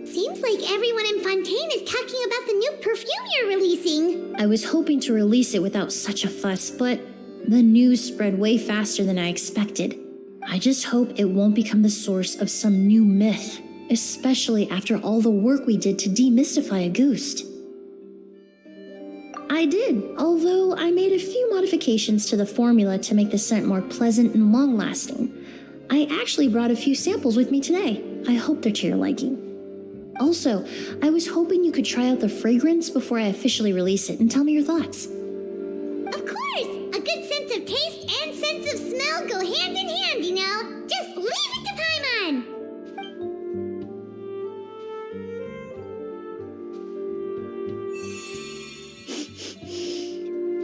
Seems like everyone in Fontaine is talking about the new perfume you're releasing.
I was hoping to release it without such a fuss, but the news spread way faster than I expected. I just hope it won't become the source of some new myth, especially after all the work we did to demystify Auguste. I did, although I made a few modifications to the formula to make the scent more pleasant and long-lasting. I actually brought a few samples with me today. I hope they're to your liking. Also, I was hoping you could try out the fragrance before I officially release it and tell me your thoughts.
Of course! A good sense of taste and sense of smell go hand in hand, you know? Just leave it to Paimon!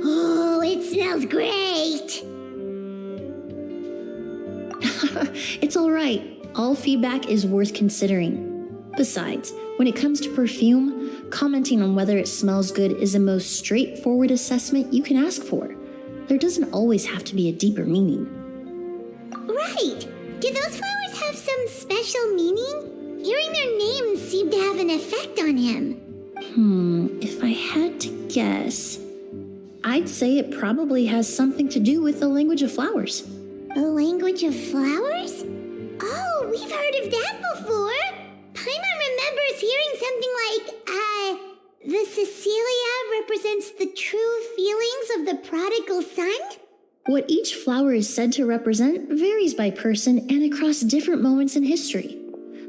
Oh, it smells great!
It's all right. All feedback is worth considering. Besides, when it comes to perfume, commenting on whether it smells good is the most straightforward assessment you can ask for. There doesn't always have to be a deeper meaning.
Right! Do those flowers have some special meaning? Hearing their names seemed to have an effect on him.
If I had to guess, I'd say it probably has something to do with the language of flowers.
The language of flowers? Oh, we've heard of that before. Paimon remembers hearing something like, the Cecilia represents the true feelings of the prodigal son?
What each flower is said to represent varies by person and across different moments in history.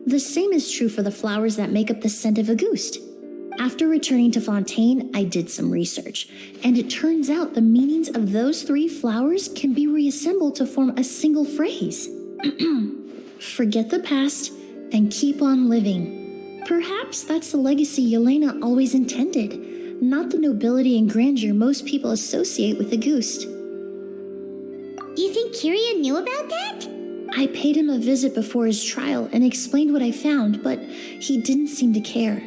The same is true for the flowers that make up the scent of Auguste. After returning to Fontaine, I did some research, and it turns out the meanings of those 3 flowers can be reassembled to form a single phrase. Forget the past and keep on living. Perhaps that's the legacy Yelena always intended, not the nobility and grandeur most people associate with Auguste.
Do you think Kyria knew about that?
I paid him a visit before his trial and explained what I found, but he didn't seem to care.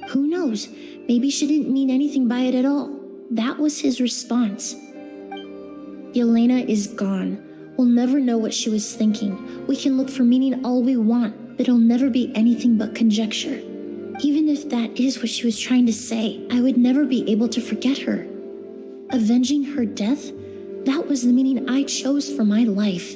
Who knows? Maybe she didn't mean anything by it at all. That was his response. Yelena is gone. We'll never know what she was thinking. We can look for meaning all we want, but it'll never be anything but conjecture. Even if that is what she was trying to say, I would never be able to forget her. Avenging her death? That was the meaning I chose for my life.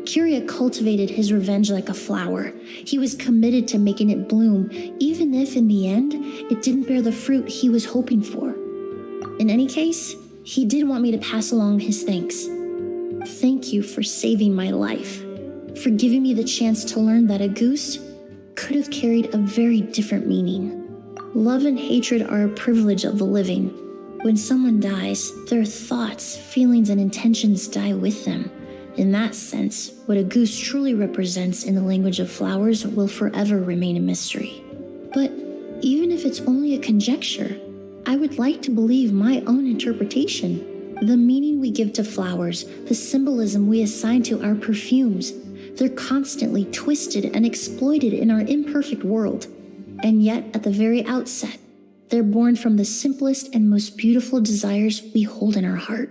Kyria cultivated his revenge like a flower. He was committed to making it bloom, even if in the end, it didn't bear the fruit he was hoping for. In any case, he did want me to pass along his thanks. Thank you for saving my life, for giving me the chance to learn that Auguste could have carried a very different meaning. Love and hatred are a privilege of the living. When someone dies, their thoughts, feelings, and intentions die with them. In that sense, what Auguste truly represents in the language of flowers will forever remain a mystery. But even if it's only a conjecture, I would like to believe my own interpretation. The meaning we give to flowers, the symbolism we assign to our perfumes, they're constantly twisted and exploited in our imperfect world. And yet, at the very outset, they're born from the simplest and most beautiful desires we hold in our heart.